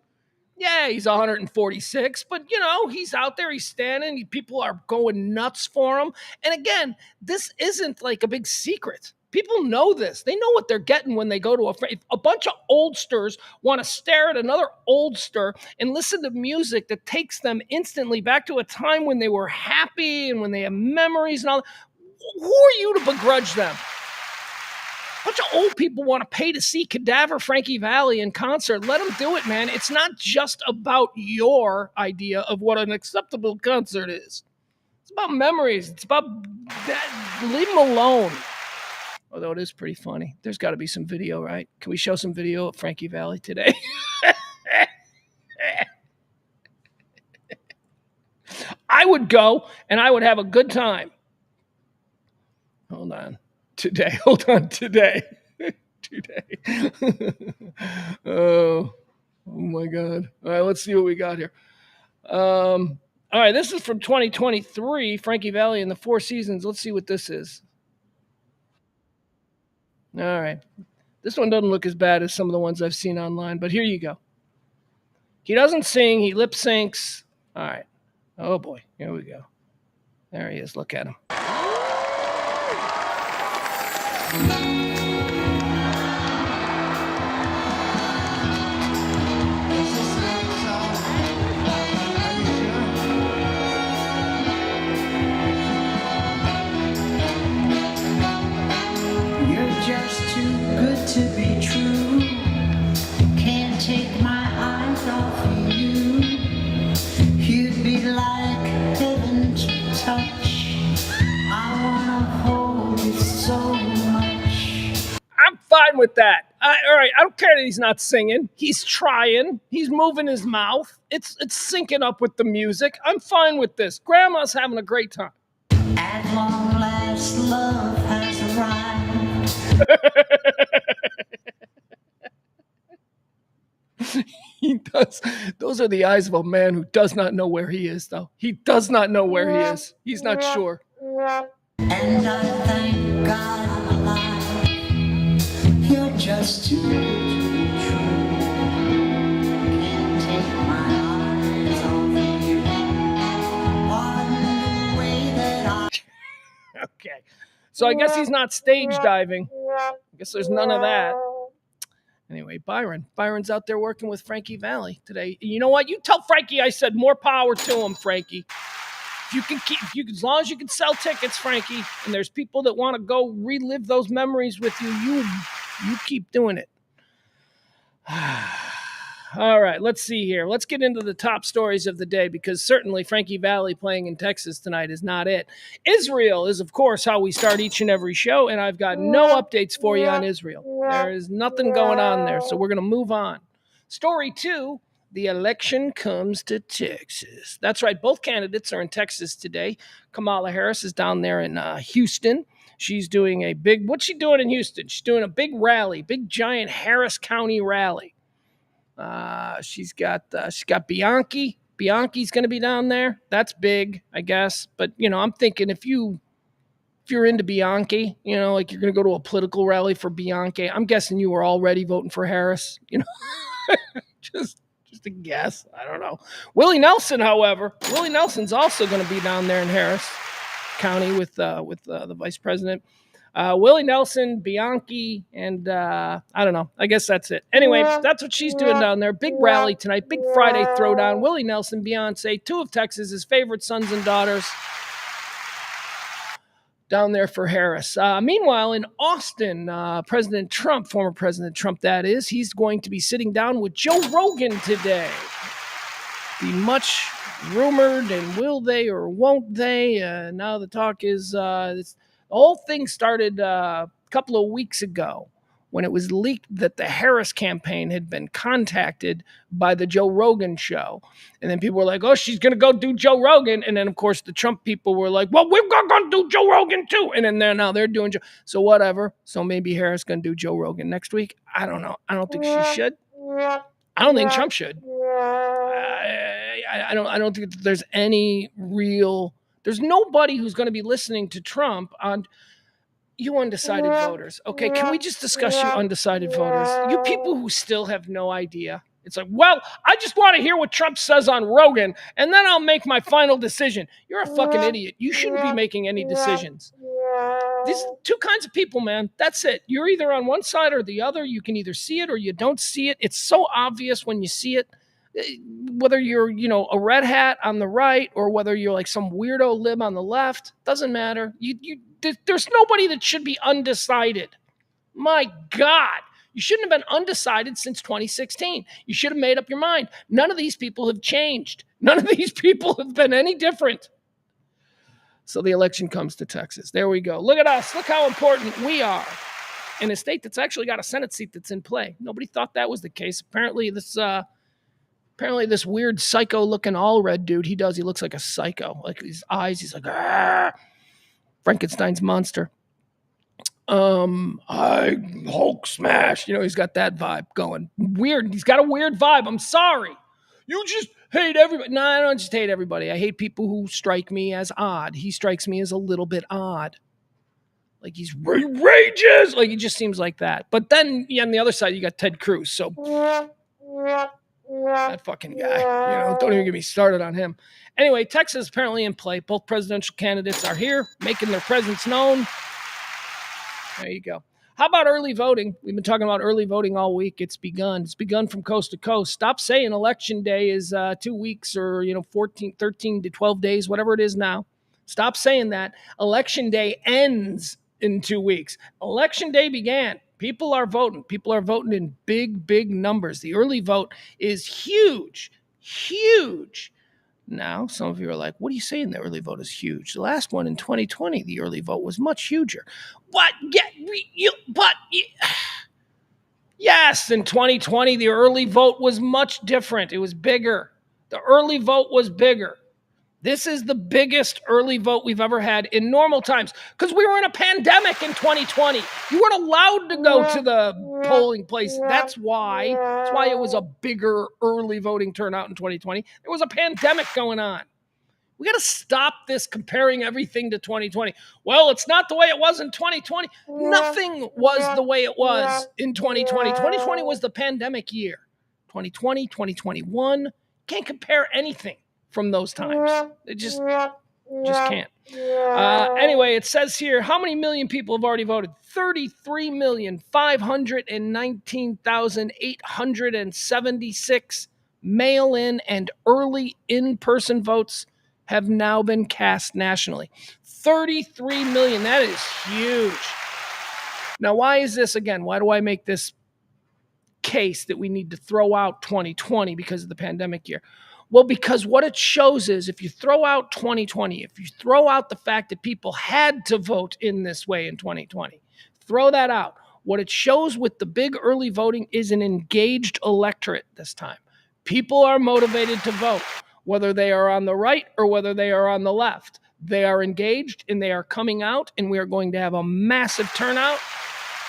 Yeah, he's 146, but, you know, he's out there. He's standing. People are going nuts for him. And again, this isn't like a big secret. People know this. They know what they're getting when they go to a bunch of oldsters want to stare at another oldster and listen to music that takes them instantly back to a time when they were happy and when they have memories and all. Who are you to begrudge them? A bunch of old people want to pay to see Cadaver Frankie Valli in concert. Let them do it, man. It's not just about your idea of what an acceptable concert is. It's about memories. It's about that. Leave them alone. Although it is pretty funny. There's got to be some video, right? Can we show some video of Frankie Valli today? I would go, and I would have a good time. Hold on. Today. Oh my God. All right, let's see what we got here. All right, this is from 2023, Frankie Valli and the Four Seasons. Let's see what this is. All right. This one doesn't look as bad as some of the ones I've seen online, but here you go. He doesn't sing, he lip syncs. All right. Oh boy, here we go. There he is. Look at him. fine with that. All right, I don't care that he's not singing. He's trying. He's moving his mouth. It's syncing up with the music. I'm fine with this. Grandma's having a great time. At long last, love has arrived. He does. Those are the eyes of a man who does not know where he is, though. He does not know where he is. He's not sure. And I thank God I'm alive. You're just too good to be true. Can't take my eyes off you. On the way that I... Okay. So I guess he's not stage diving. I guess there's none of that. Anyway, Byron's out there working with Frankie Valli today. You know what? You tell Frankie I said more power to him, Frankie. As long as you can sell tickets, Frankie, and there's people that want to go relive those memories with you, you keep doing it. All right, let's see here. Let's get into the top stories of the day, because certainly Frankie Valli playing in Texas tonight is not it. Israel is, of course, how we start each and every show, and I've got no updates for you on Israel. There is nothing going on there, so we're going to move on. Story 2, the election comes to Texas. That's right, both candidates are in Texas today. Kamala Harris is down there in Houston. She's doing a big, what's she doing in Houston? She's doing a big rally, big giant Harris County rally. She's got Bianchi. Bianchi's going to be down there. That's big, I guess. But I'm thinking if you're into Bianchi, like you're going to go to a political rally for Bianchi. I'm guessing you were already voting for Harris. Just a guess. I don't know. Willie Nelson, however, Nelson's also going to be down there in Harris County with the vice president. Willie Nelson, Bianchi, and I don't know. I guess that's it. Anyway, that's what she's doing down there. Big rally tonight. Big Friday throwdown. Willie Nelson, Beyonce, 2 of Texas's favorite sons and daughters down there for Harris. Meanwhile, in Austin, President Trump, former President Trump, that is, he's going to be sitting down with Joe Rogan today. The much rumored, and will they or won't they? Now the talk is... the whole thing started a couple of weeks ago when it was leaked that the Harris campaign had been contacted by the Joe Rogan show. And then people were like, oh, she's going to go do Joe Rogan. And then, of course, the Trump people were like, well, we're going to do Joe Rogan too. And then now they're doing Joe. So whatever. So maybe Harris going to do Joe Rogan next week. I don't know. I don't think she should. I don't think Trump should. I don't think that there's any real... There's nobody who's going to be listening to Trump on you undecided voters. Okay, can we just discuss you undecided voters? You people who still have no idea. It's like, well, I just want to hear what Trump says on Rogan, and then I'll make my final decision. You're a fucking idiot. You shouldn't be making any decisions. These 2 kinds of people, man. That's it. You're either on one side or the other. You can either see it or you don't see it. It's so obvious when you see it. Whether you're, a red hat on the right or whether you're like some weirdo lib on the left, doesn't matter. There's nobody that should be undecided. My God, you shouldn't have been undecided since 2016. You should have made up your mind. None of these people have changed. None of these people have been any different. So the election comes to Texas. There we go. Look at us. Look how important we are in a state that's actually got a Senate seat that's in play. Nobody thought that was the case. Apparently this weird psycho-looking all-red dude, he looks like a psycho. Like his eyes, he's like, Argh! Frankenstein's monster. I Hulk smash. He's got that vibe going. Weird. He's got a weird vibe. I'm sorry. You just hate everybody. No, I don't just hate everybody. I hate people who strike me as odd. He strikes me as a little bit odd. Like he's rages. Like he just seems like that. But then on the other side, you got Ted Cruz. So... that fucking guy, don't even get me started on him. Anyway, Texas apparently in play. Both presidential candidates are here, making their presence known. There you go. How about early voting? We've been talking about early voting all week. It's begun. It's begun from coast to coast. Stop saying election day is 2 weeks or, 14, 13 to 12 days, whatever it is now. Stop saying that. Election day ends in 2 weeks. Election day began. People are voting. People are voting in big, big numbers. The early vote is huge, huge. Now, some of you are like, what are you saying the early vote is huge? The last one in 2020, the early vote was much huger. What? Yeah, Yes, in 2020, the early vote was much different. It was bigger. The early vote was bigger. This is the biggest early vote we've ever had in normal times because we were in a pandemic in 2020. You weren't allowed to go to the polling place. That's why. That's why it was a bigger early voting turnout in 2020. There was a pandemic going on. We got to stop this comparing everything to 2020. Well, it's not the way it was in 2020. Nothing was the way it was in 2020. 2020 was the pandemic year. 2020, 2021, can't compare anything from those times. It just can't. Anyway, it says here, how many million people have already voted? 33,519,876 mail-in and early in-person votes have now been cast nationally. 33 million. That is huge. Now, why is this again? Why do I make this case that we need to throw out 2020 because of the pandemic year? Well, because what it shows is if you throw out 2020, if you throw out the fact that people had to vote in this way in 2020, throw that out. What it shows with the big early voting is an engaged electorate this time. People are motivated to vote, whether they are on the right or whether they are on the left. They are engaged and they are coming out, and we are going to have a massive turnout,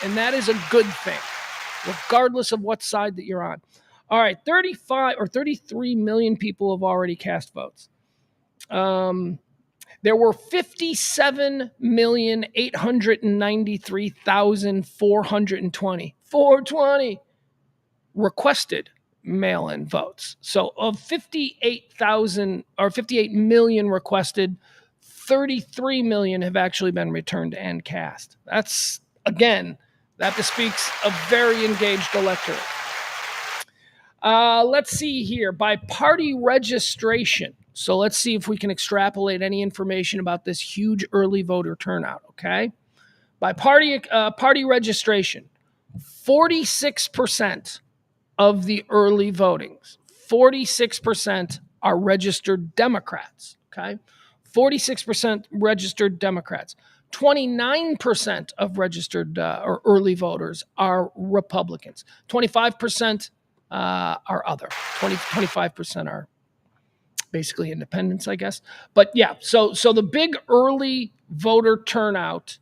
and that is a good thing, regardless of what side that you're on. All right, 35 or 33 million people have already cast votes. There were 57,893,420 requested mail-in votes. So of 58,000 or 58 million requested, 33 million have actually been returned and cast. That's, again, that bespeaks a very engaged electorate. Let's see here. By party registration. So let's see if we can extrapolate any information about this huge early voter turnout, okay? By party registration, 46% of the early votings, 46% are registered Democrats, okay? 46% registered Democrats. 29% of registered or early voters are Republicans. 25% are other. 25% are basically independents, I guess. But yeah, so the big early voter turnout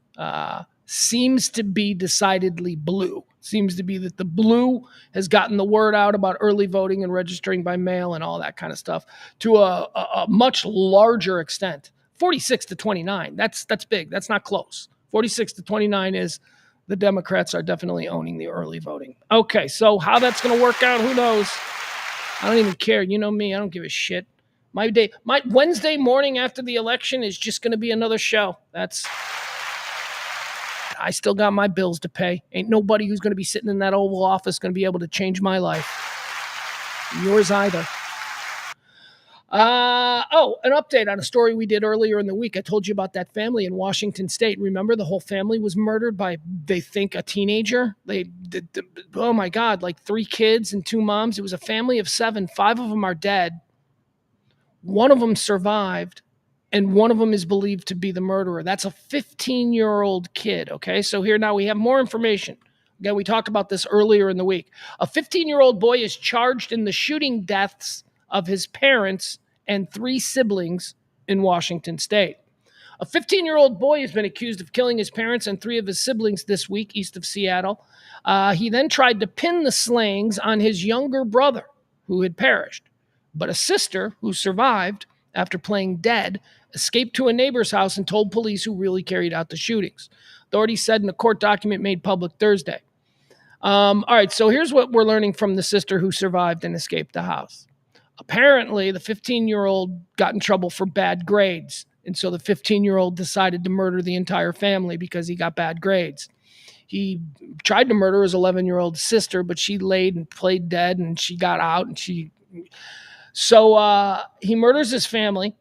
seems to be decidedly blue. Seems to be that the blue has gotten the word out about early voting and registering by mail and all that kind of stuff to a much larger extent. 46 to 29, that's big. That's not close. 46 to 29 is the Democrats are definitely owning the early voting. Okay, so how that's going to work out, who knows? I don't even care. You know me, I don't give a shit. My Wednesday morning after the election is just going to be another show. I still got my bills to pay. Ain't nobody who's going to be sitting in that Oval Office going to be able to change my life. Yours either. An update on a story we did earlier in the week. I told you about that family in Washington State. Remember, the whole family was murdered by, they think, a teenager? Oh my God, like 3 kids and 2 moms. It was a family of 7. 5 of them are dead. One of them survived, and one of them is believed to be the murderer. That's a 15-year-old kid, okay? So here now we have more information. Again, we talked about this earlier in the week. A 15-year-old boy is charged in the shooting deaths of his parents and 3 siblings in Washington State. A 15-year-old boy has been accused of killing his parents and 3 of his siblings this week east of Seattle. He then tried to pin the slayings on his younger brother, who had perished. But a sister who survived after playing dead escaped to a neighbor's house and told police who really carried out the shootings. Authorities said in a court document made public Thursday. All right, so here's what we're learning from the sister who survived and escaped the house. Apparently, the 15-year-old got in trouble for bad grades, and so the 15-year-old decided to murder the entire family because he got bad grades. He tried to murder his 11-year-old sister, but she laid and played dead, and she got out, and So he murders his family,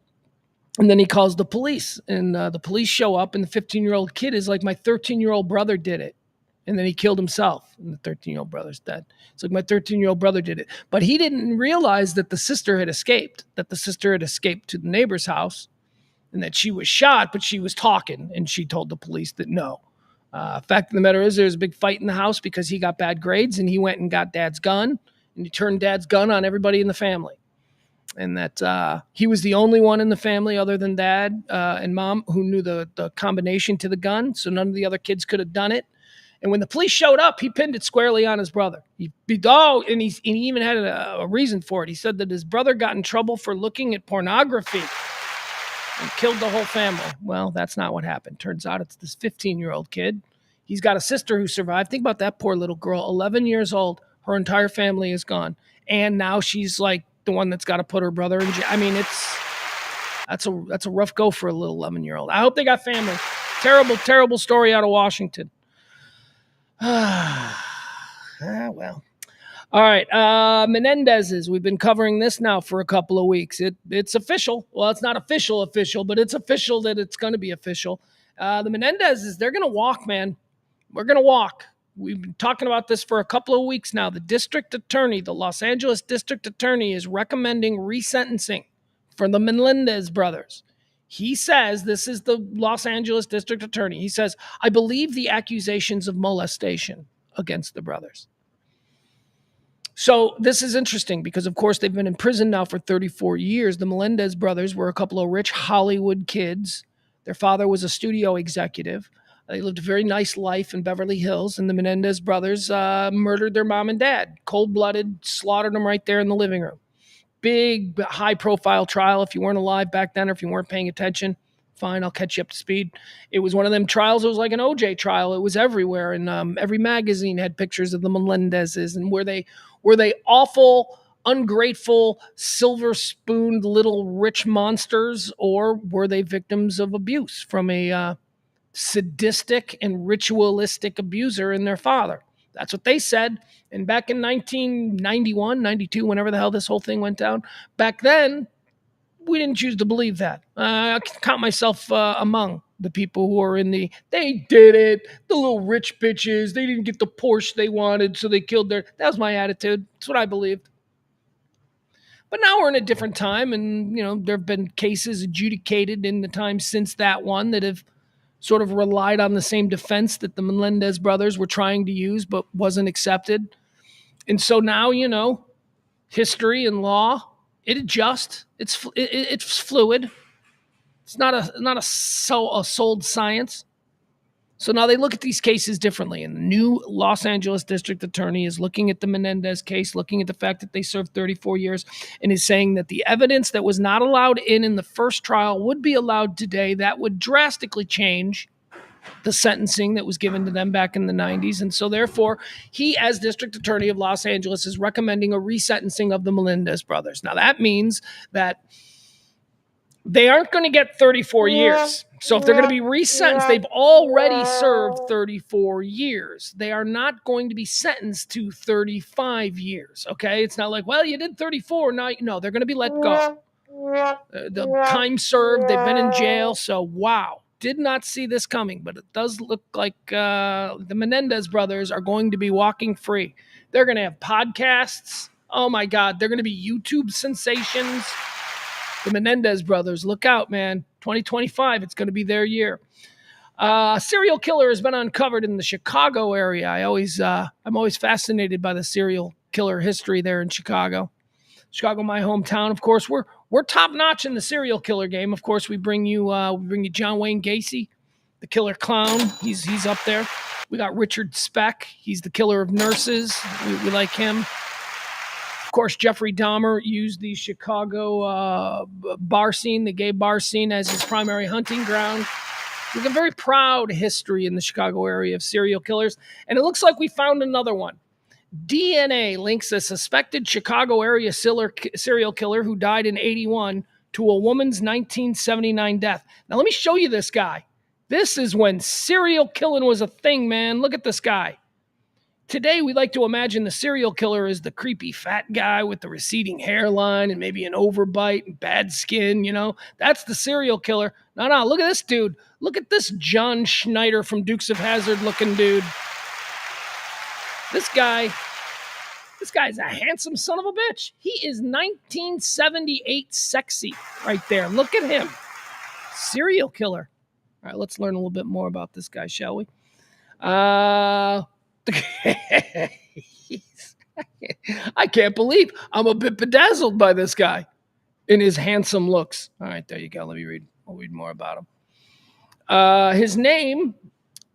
and then he calls the police, and the police show up, and the 15-year-old kid is like, my 13-year-old brother did it. And then he killed himself, and the 13-year-old brother's dead. It's like, my 13-year-old brother did it. But he didn't realize that the sister had escaped to the neighbor's house, and that she was shot, but she was talking, and she told the police that no, Fact of the matter is, there was a big fight in the house because he got bad grades, and he went and got Dad's gun, and he turned Dad's gun on everybody in the family. And that he was the only one in the family other than Dad and Mom who knew the combination to the gun, so none of the other kids could have done it. And when the police showed up, he pinned it squarely on his brother. And he even had a reason for it. He said that his brother got in trouble for looking at pornography and killed the whole family. Well, that's not what happened. Turns out it's this 15-year-old kid. He's got a sister who survived. Think about that poor little girl, 11 years old. Her entire family is gone. And now she's like the one that's got to put her brother in jail. I mean, that's a rough go for a little 11-year-old. I hope they got family. Terrible, terrible story out of Washington. Well. All right. Menendez's. We've been covering this now for a couple of weeks. It's official. Well, it's not official, but it's official that it's going to be official. The Menendez's, they're going to walk, man. We're going to walk. We've been talking about this for a couple of weeks now. The district attorney, the Los Angeles district attorney, is recommending resentencing for the Menendez brothers. He says, this is the Los Angeles district attorney. He says, I believe the accusations of molestation against the brothers. So this is interesting because, of course, they've been in prison now for 34 years. The Melendez brothers were a couple of rich Hollywood kids. Their father was a studio executive. They lived a very nice life in Beverly Hills, and the Menendez brothers murdered their mom and dad, cold-blooded, slaughtered them right there in the living room. Big, high-profile trial. If you weren't alive back then or if you weren't paying attention, fine, I'll catch you up to speed. It was one of them trials. It was like an OJ trial. It was everywhere, and every magazine had pictures of the Melendezes. And were they awful, ungrateful, silver-spooned little rich monsters, or were they victims of abuse from a sadistic and ritualistic abuser in their father? That's what they said. And back in 1991, 92, whenever the hell this whole thing went down, back then, we didn't choose to believe that. I can count myself among the people who are they did it, the little rich bitches, they didn't get the Porsche they wanted, so they killed that was my attitude. That's what I believed. But now we're in a different time, and, there have been cases adjudicated in the time since that one that have sort of relied on the same defense that the Melendez brothers were trying to use, but wasn't accepted. And so now, history and law, it adjusts. It's fluid. It's not a sold science. So now they look at these cases differently. And the new Los Angeles district attorney is looking at the Menendez case, looking at the fact that they served 34 years, and is saying that the evidence that was not allowed in the first trial would be allowed today. That would drastically change the sentencing that was given to them back in the 90s. And so therefore, he, as district attorney of Los Angeles, is recommending a resentencing of the Melendez brothers. Now, that means that they aren't going to get 34 years. So if they're going to be resentenced, they've already served 34 years. They are not going to be sentenced to 35 years, okay? It's not like, well, you did 34. No, they're going to be let go. The time served, they've been in jail, so wow. Did not see this coming, but it does look like the Menendez brothers are going to be walking free. They're going to have podcasts. Oh, my God. They're going to be YouTube sensations. The Menendez brothers, look out, man. 2025, it's going to be their year. Serial killer has been uncovered in the Chicago area. I'm always fascinated by the serial killer history there in Chicago. Chicago, my hometown. Of course, we're top notch in the serial killer game. Of course, we bring you John Wayne Gacy, the killer clown. He's up there. We got Richard Speck. He's the killer of nurses. We like him. Of course, Jeffrey Dahmer used the Chicago bar scene, the gay bar scene, as his primary hunting ground. We have a very proud history in the Chicago area of serial killers, and it looks like we found another one. DNA links a suspected Chicago area serial killer who died in 1981 to a woman's 1979 death. Now, let me show you this guy. This is when serial killing was a thing, man. Look at this guy. Today, we like to imagine the serial killer as the creepy fat guy with the receding hairline and maybe an overbite and bad skin, That's the serial killer. No, look at this dude. Look at this John Schneider from Dukes of Hazzard looking dude. This guy's a handsome son of a bitch. He is 1978 sexy right there. Look at him. Serial killer. All right, let's learn a little bit more about this guy, shall we? I can't believe I'm a bit bedazzled by this guy in his handsome looks. All right, there you go. Let me read. I'll read more about him. His name,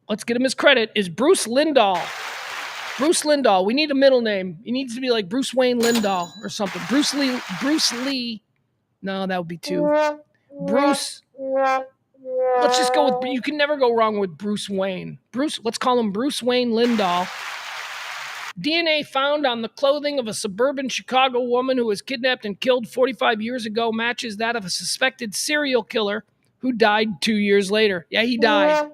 let's get him his credit, is Bruce Lindahl. Bruce Lindahl. We need a middle name. He needs to be like Bruce Wayne Lindahl or something. Bruce Lee. Bruce Lee. No, that would be too. Bruce. Let's just go with. You can never go wrong with Bruce Wayne. Bruce. Let's call him Bruce Wayne Lindahl. DNA found on the clothing of a suburban Chicago woman who was kidnapped and killed 45 years ago matches that of a suspected serial killer who died 2 years later. Yeah, he died.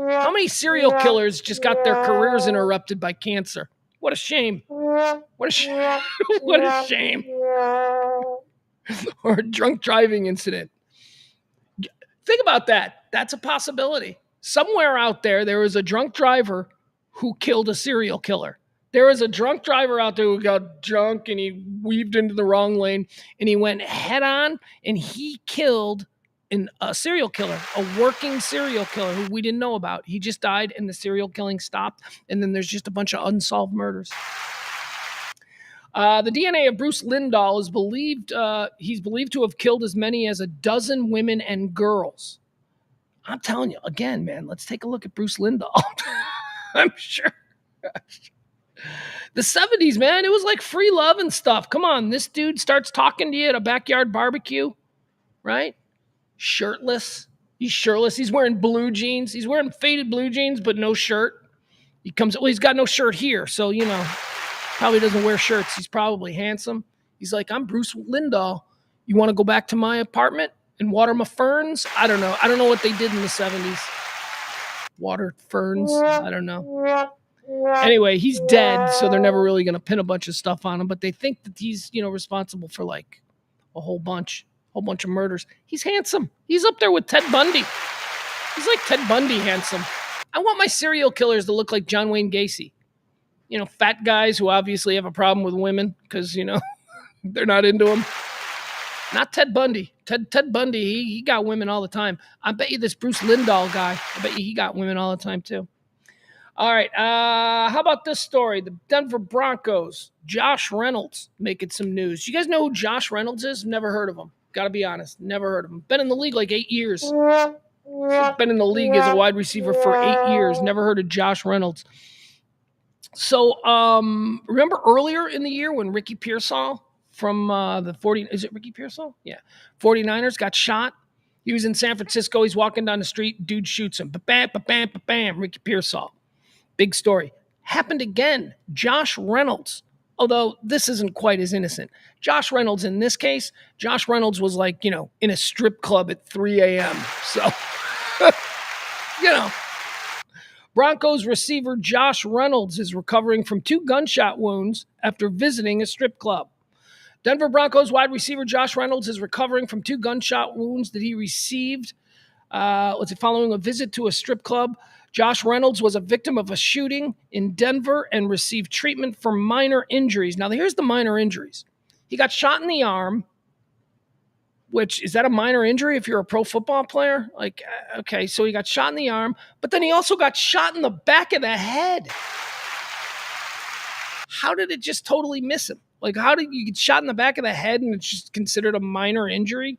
How many serial killers just got their careers interrupted by cancer? What a shame. What a shame. What a shame. Or a drunk driving incident. Think about that. That's a possibility. Somewhere out there is a drunk driver who killed a serial killer. There is a drunk driver out there who got drunk and he weaved into the wrong lane and he went head on and he killed a serial killer, a working serial killer who we didn't know about. He just died and the serial killing stopped. And then there's just a bunch of unsolved murders. The DNA of Bruce Lindahl is he's believed to have killed as many as a dozen women and girls. I'm telling you, again, man, let's take a look at Bruce Lindahl. I'm sure. The 70s, man, it was like free love and stuff. Come on, this dude starts talking to you at a backyard barbecue, right? Shirtless. He's shirtless. He's wearing blue jeans. He's wearing faded blue jeans, but no shirt. He's got no shirt here, so, probably doesn't wear shirts. He's probably handsome. He's like, I'm Bruce Lindahl. You want to go back to my apartment and water my ferns? I don't know. I don't know what they did in the 70s. Water ferns? I don't know. Anyway, he's dead, so they're never really going to pin a bunch of stuff on him, but they think that he's, responsible for like a whole bunch of murders. He's handsome. He's up there with Ted Bundy. He's like Ted Bundy handsome. I want my serial killers to look like John Wayne Gacy. Fat guys who obviously have a problem with women because, they're not into them. Not Ted Bundy. Ted Bundy, he got women all the time. I bet you this Bruce Lindahl guy, I bet you he got women all the time too. All right. How about this story? The Denver Broncos, Josh Reynolds making some news. You guys know who Josh Reynolds is? Never heard of him. Got to be honest. Never heard of him. Been in the league like 8 years. Been in the league as a wide receiver for 8 years. Never heard of Josh Reynolds. So, remember earlier in the year when Ricky Pearsall from the 40, is it Ricky Pearsall? Yeah. 49ers got shot. He was in San Francisco. He's walking down the street. Dude shoots him. Ba-bam, ba-bam, ba-bam. Ricky Pearsall. Big story. Happened again. Josh Reynolds. Although this isn't quite as innocent. Josh Reynolds in this case, Josh Reynolds was like, in a strip club at 3 a.m. So, Broncos receiver Josh Reynolds is recovering from 2 gunshot wounds after visiting a strip club. Denver Broncos wide receiver Josh Reynolds is recovering from 2 gunshot wounds that he received following a visit to a strip club. Josh Reynolds was a victim of a shooting in Denver and received treatment for minor injuries. Now, here's the minor injuries. He got shot in the arm, which, is that a minor injury if you're a pro football player? Like, okay, so he got shot in the arm, but then he also got shot in the back of the head. How did it just totally miss him? Like, how did you get shot in the back of the head and it's just considered a minor injury?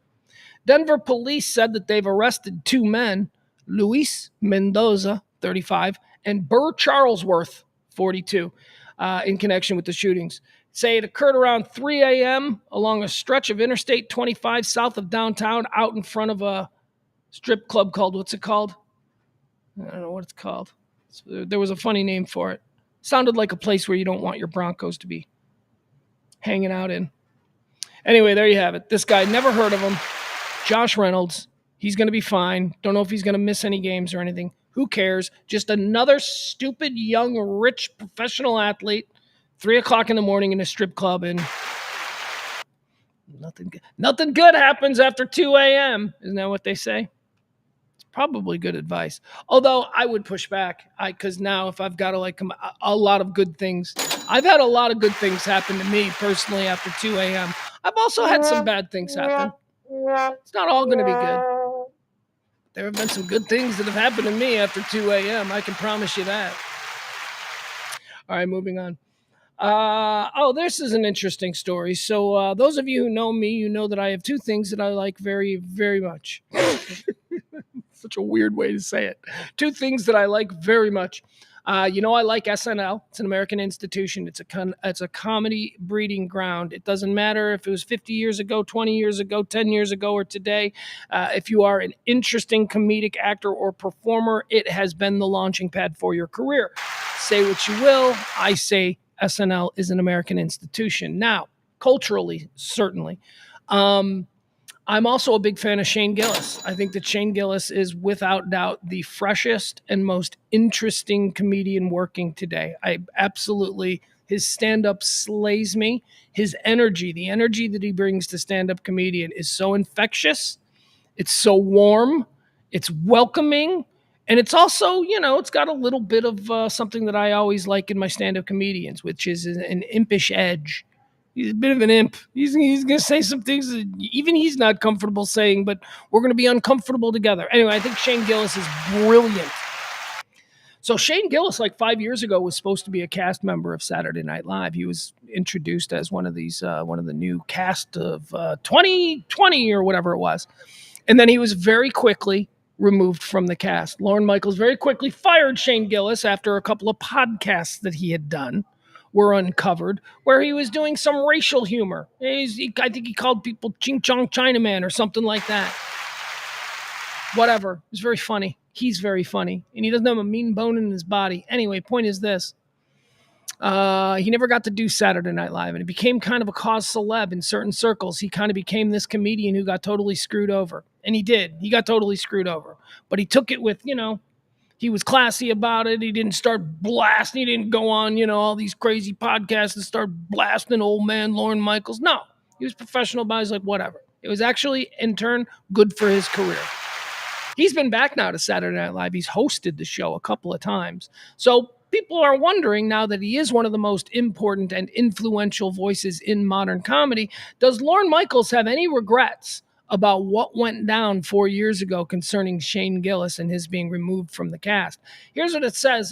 Denver police said that they've arrested 2 men, Luis Mendoza, 35, and Burr Charlesworth, 42, in connection with the shootings. Say it occurred around 3 a.m. along a stretch of Interstate 25 south of downtown out in front of a strip club called, what's it called? I don't know what it's called. There was a funny name for it. Sounded like a place where you don't want your Broncos to be hanging out in. Anyway, there you have it. This guy, never heard of him. Josh Reynolds. He's going to be fine. Don't know if he's going to miss any games or anything. Who cares? Just another stupid, young, rich, professional athlete. 3 o'clock in the morning in a strip club, and nothing good happens after 2 a.m. Isn't that what they say? It's probably good advice. Although I would push back, because now if I've got to a lot of good things, I've had a lot of good things happen to me personally after 2 a.m. I've also had some bad things happen. It's not all going to be good. There have been some good things that have happened to me after 2 a.m. I can promise you that. All right, moving on. This is an interesting story. So, those of you who know me, you know that I have two things that I like very, very much. Such a weird way to say it. Two things that I like very much. I like SNL. It's an American institution. It's a comedy breeding ground. It doesn't matter if it was 50 years ago, 20 years ago, 10 years ago, or today. If you are an interesting comedic actor or performer, it has been the launching pad for your career. Say what you will. I say SNL is an American institution. Now, culturally, certainly. I'm also a big fan of Shane Gillis. I think that Shane Gillis is without doubt the freshest and most interesting comedian working today. His stand up slays me. His energy, the energy that he brings to stand up comedian is so infectious. It's so warm. It's welcoming. And it's also, it's got a little bit of something that I always like in my stand up comedians, which is an impish edge. He's a bit of an imp. He's going to say some things that even he's not comfortable saying, but we're going to be uncomfortable together. Anyway, I think Shane Gillis is brilliant. So Shane Gillis, like 5 years ago, was supposed to be a cast member of Saturday Night Live. He was introduced as one of the new cast of 2020 or whatever it was. And then he was very quickly removed from the cast. Lorne Michaels very quickly fired Shane Gillis after a couple of podcasts that he had done were uncovered, where he was doing some racial humor. I think he called people Ching Chong Chinaman or something like that. Whatever. It was very funny. He's very funny. And he doesn't have a mean bone in his body. Anyway, point is this. He never got to do Saturday Night Live, and it became kind of a cause celeb in certain circles. He kind of became this comedian who got totally screwed over. And he did. He got totally screwed over. But he took it with, he was classy about it. He didn't start blasting. He didn't go on, all these crazy podcasts and start blasting old man Lorne Michaels. No, he was professional about it. He's like, whatever. It was actually, in turn, good for his career. He's been back now to Saturday Night Live. He's hosted the show a couple of times. So people are wondering, now that he is one of the most important and influential voices in modern comedy, does Lorne Michaels have any regrets about what went down 4 years ago concerning Shane Gillis and his being removed from the cast? Here's what it says.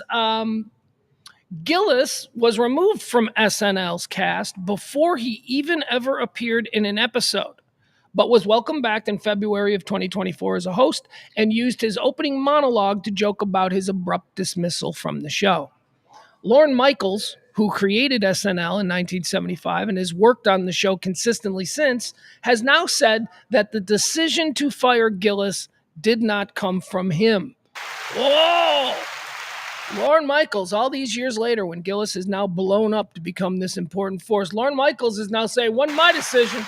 Gillis was removed from SNL's cast before he even ever appeared in an episode, but was welcomed back in February of 2024 as a host and used his opening monologue to joke about his abrupt dismissal from the show. Lorne Michaels, who created SNL in 1975 and has worked on the show consistently since, has now said that the decision to fire Gillis did not come from him. Whoa! Lorne Michaels, all these years later, when Gillis is now blown up to become this important force, Lorne Michaels is now saying, wasn't my decision.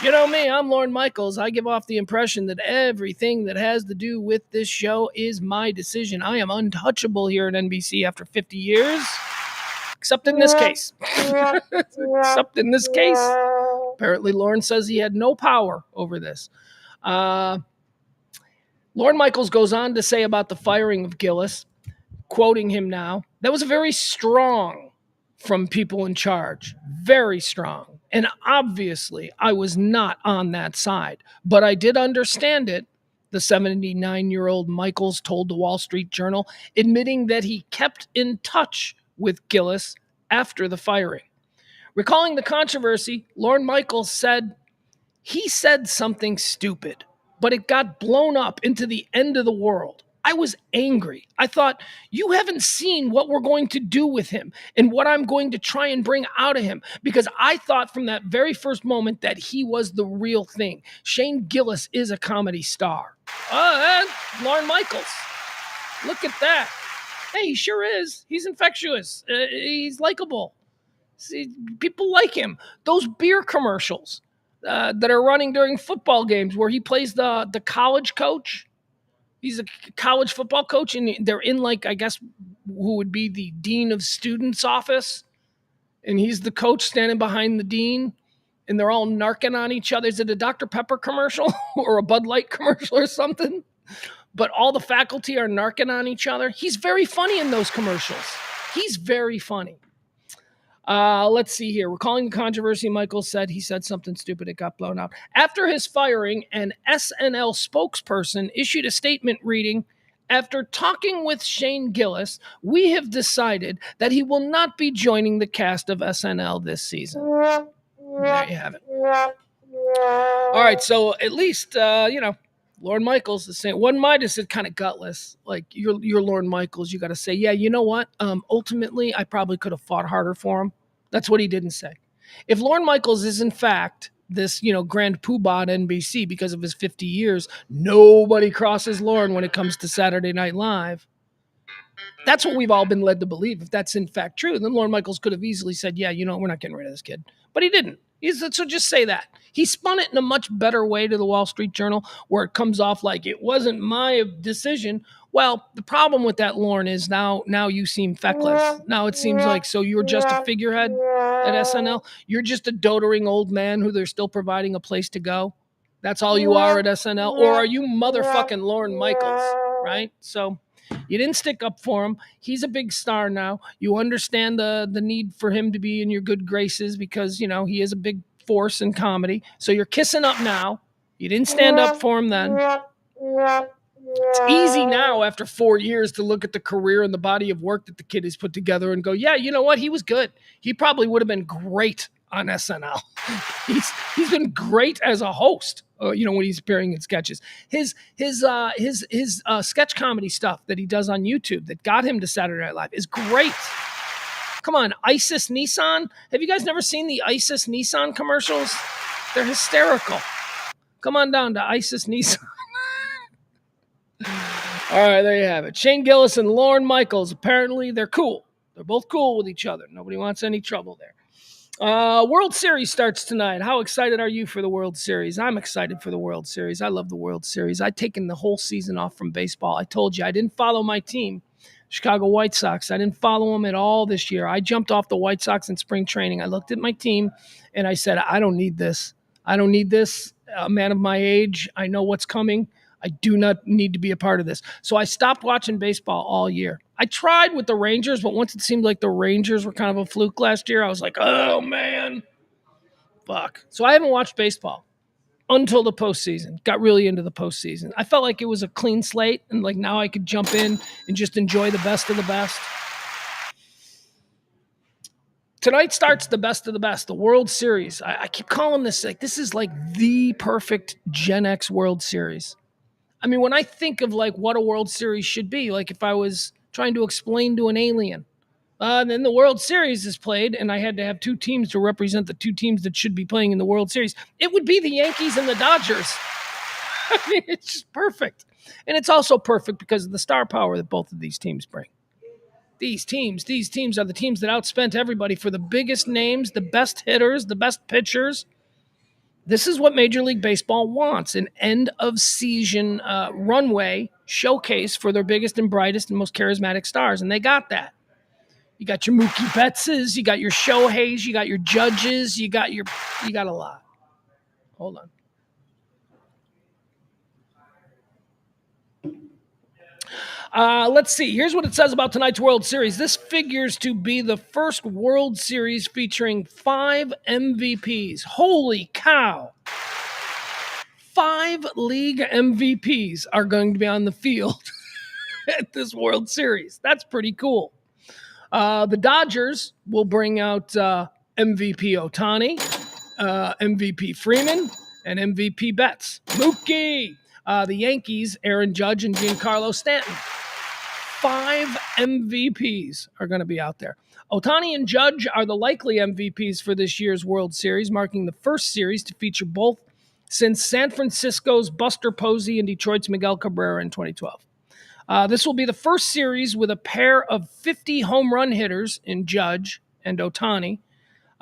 You know me, I'm Lorne Michaels. I give off the impression that everything that has to do with this show is my decision. I am untouchable here at NBC after 50 years. Except in this case. Apparently Lorne says he had no power over this. Lorne Michaels goes on to say about the firing of Gillis, quoting him now, that was very strong from people in charge. Very strong. And obviously, I was not on that side, but I did understand it, the 79-year-old Michaels told the Wall Street Journal, admitting that he kept in touch with Gillis after the firing. Recalling the controversy, Lorne Michaels said, he said something stupid, but it got blown up into the end of the world. I was angry. I thought, you haven't seen what we're going to do with him and what I'm going to try and bring out of him, because I thought from that very first moment that he was the real thing. Shane Gillis is a comedy star. Lorne Michaels. Look at that. Hey, he sure is. He's infectious. He's likable. See, people like him. Those beer commercials that are running during football games where he plays the college coach. He's a college football coach, and they're in, like, I guess, who would be the dean of students' office. And he's the coach standing behind the dean, and they're all narking on each other. Is it a Dr. Pepper commercial or a Bud Light commercial or something? But all the faculty are narking on each other. He's very funny in those commercials. He's very funny. Let's see here. Recalling the controversy, Michael said he said something stupid. It got blown out. After his firing, an SNL spokesperson issued a statement reading, after talking with Shane Gillis, we have decided that he will not be joining the cast of SNL this season. There you have it. All right, so at least, Lorne Michaels is saying, one might have said kind of gutless, like you're Lorne Michaels. You got to say, yeah, you know what? Ultimately, I probably could have fought harder for him. That's what he didn't say. If Lorne Michaels is in fact this, grand poobah at NBC because of his 50 years, nobody crosses Lorne when it comes to Saturday Night Live. That's what we've all been led to believe. If that's in fact true, then Lorne Michaels could have easily said, yeah, we're not getting rid of this kid. But he didn't. So just say that. He spun it in a much better way to the Wall Street Journal, where it comes off like it wasn't my decision. Well, the problem with that, Lorne, is now you seem feckless. Now it seems like, so you're just a figurehead at SNL? You're just a doddering old man who they're still providing a place to go? That's all you are at SNL? Or are you motherfucking Lorne Michaels, right? So you didn't stick up for him. He's a big star now. You understand the need for him to be in your good graces because, he is a big force in comedy. So you're kissing up now. You didn't stand up for him then. It's easy now after 4 years to look at the career and the body of work that the kid has put together and go, yeah, you know what? He was good. He probably would have been great on SNL. He's been great as a host. When he's appearing in sketches, his sketch comedy stuff that he does on YouTube that got him to Saturday Night Live is great. Come on, Isis Nissan. Have you guys never seen the Isis Nissan commercials? They're hysterical. Come on down to Isis Nissan. All right, there you have it. Shane Gillis and Lorne Michaels. Apparently, they're cool. They're both cool with each other. Nobody wants any trouble there. World Series starts tonight. How excited are you for the World Series? I'm excited for the World Series. I love the World Series. I'd taken the whole season off from baseball. I told you I didn't follow my team, Chicago White Sox. I didn't follow them at all this year. I jumped off the White Sox in spring training. I looked at my team and I said, I don't need this. I don't need this. A man of my age, I know what's coming. I do not need to be a part of this. So I stopped watching baseball all year. I tried with the Rangers, but once it seemed like the Rangers were kind of a fluke last year, I was like, oh, man, fuck. So I haven't watched baseball until the postseason. Got really into the postseason. I felt like it was a clean slate, and like now I could jump in and just enjoy the best of the best. Tonight starts the best of the best, the World Series. I keep calling this like this is like the perfect Gen X World Series. I mean, when I think of like what a World Series should be, like if I was trying to explain to an alien, then the World Series is played, and I had to have two teams to represent the two teams that should be playing in the World Series, it would be the Yankees and the Dodgers. I mean, it's just perfect. And it's also perfect because of the star power that both of these teams bring. These teams are the teams that outspent everybody for the biggest names, the best hitters, the best pitchers. This is what Major League Baseball wants, an end-of-season runway showcase for their biggest and brightest and most charismatic stars, and they got that. You got your Mookie Bettses, you got your Shoheis, you got your Judges, you got a lot. Hold on. Let's see. Here's what it says about tonight's World Series. This figures to be the first World Series featuring 5 MVPs. Holy cow. 5 league MVPs are going to be on the field at this World Series. That's pretty cool. The Dodgers will bring out MVP Ohtani, MVP Freeman, and MVP Betts. Mookie. The Yankees, Aaron Judge and Giancarlo Stanton. 5 MVPs are going to be out there. Ohtani and Judge are the likely MVPs for this year's World Series, marking the first series to feature both since San Francisco's Buster Posey and Detroit's Miguel Cabrera in 2012. This will be the first series with a pair of 50 home run hitters in Judge and Ohtani.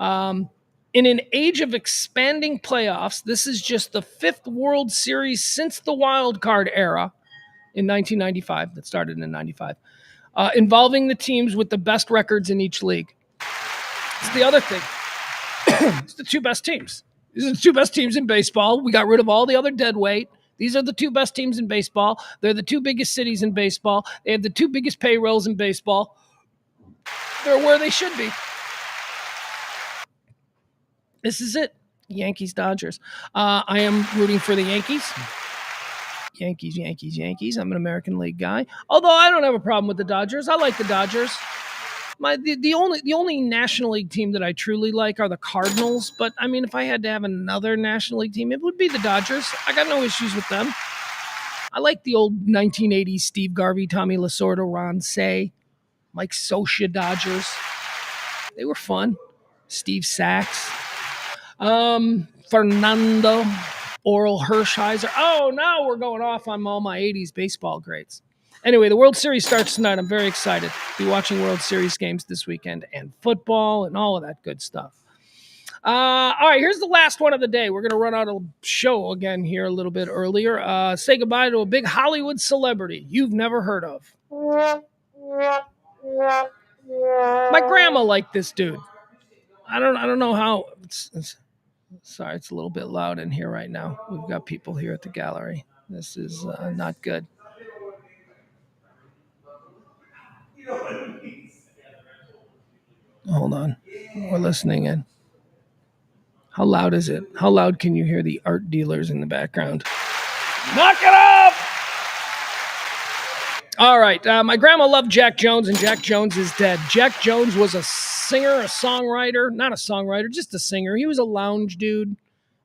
In an age of expanding playoffs, this is just the 5th World Series since the wild card era in 1995, that started in 95, involving the teams with the best records in each league. It's the other thing. It's the 2 best teams. These are the 2 best teams in baseball. We got rid of all the other dead weight. These are the 2 best teams in baseball. They're the 2 biggest cities in baseball. They have the 2 biggest payrolls in baseball. They're where they should be. This is it. Yankees, Dodgers. I am rooting for the Yankees. Yankees, Yankees, Yankees. I'm an American League guy. Although I don't have a problem with the Dodgers. I like the Dodgers. The only National League team that I truly like are the Cardinals. But I mean, if I had to have another National League team, it would be the Dodgers. I got no issues with them. I like the old 1980s Steve Garvey, Tommy Lasorda, Ron Say, Mike Scioscia Dodgers. They were fun. Steve Sachs, Fernando, Oral Hershiser. Oh, now we're going off on all my 80s baseball greats. Anyway, the World Series starts tonight. I'm very excited to be watching World Series games this weekend and football and all of that good stuff. All right, here's the last one of the day. We're going to run out of show again here a little bit earlier. Say goodbye to a big Hollywood celebrity you've never heard of. My grandma liked this dude. I don't know how. Sorry, it's a little bit loud in here right now. We've got people here at the gallery. This is not good. Hold on. We're listening in. How loud is it? How loud can you hear the art dealers in the background? Knock it off! All right. My grandma loved Jack Jones, and Jack Jones is dead. Jack Jones was a singer, a songwriter. Not a songwriter, just a singer. He was a lounge dude.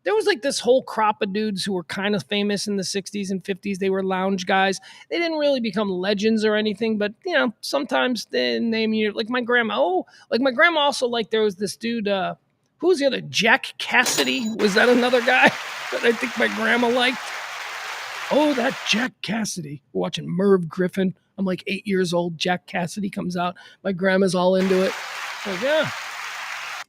There was like this whole crop of dudes who were kind of famous in the 60s and 50s. They were lounge guys. They didn't really become legends or anything, but, you know, sometimes they name you, like my grandma. Oh, like my grandma also liked, there was this dude, who was the other? Jack Cassidy? Was that another guy that I think my grandma liked? Oh, that Jack Cassidy. We're watching Merv Griffin. I'm like 8 years old. Jack Cassidy comes out. My grandma's all into it. Like, yeah.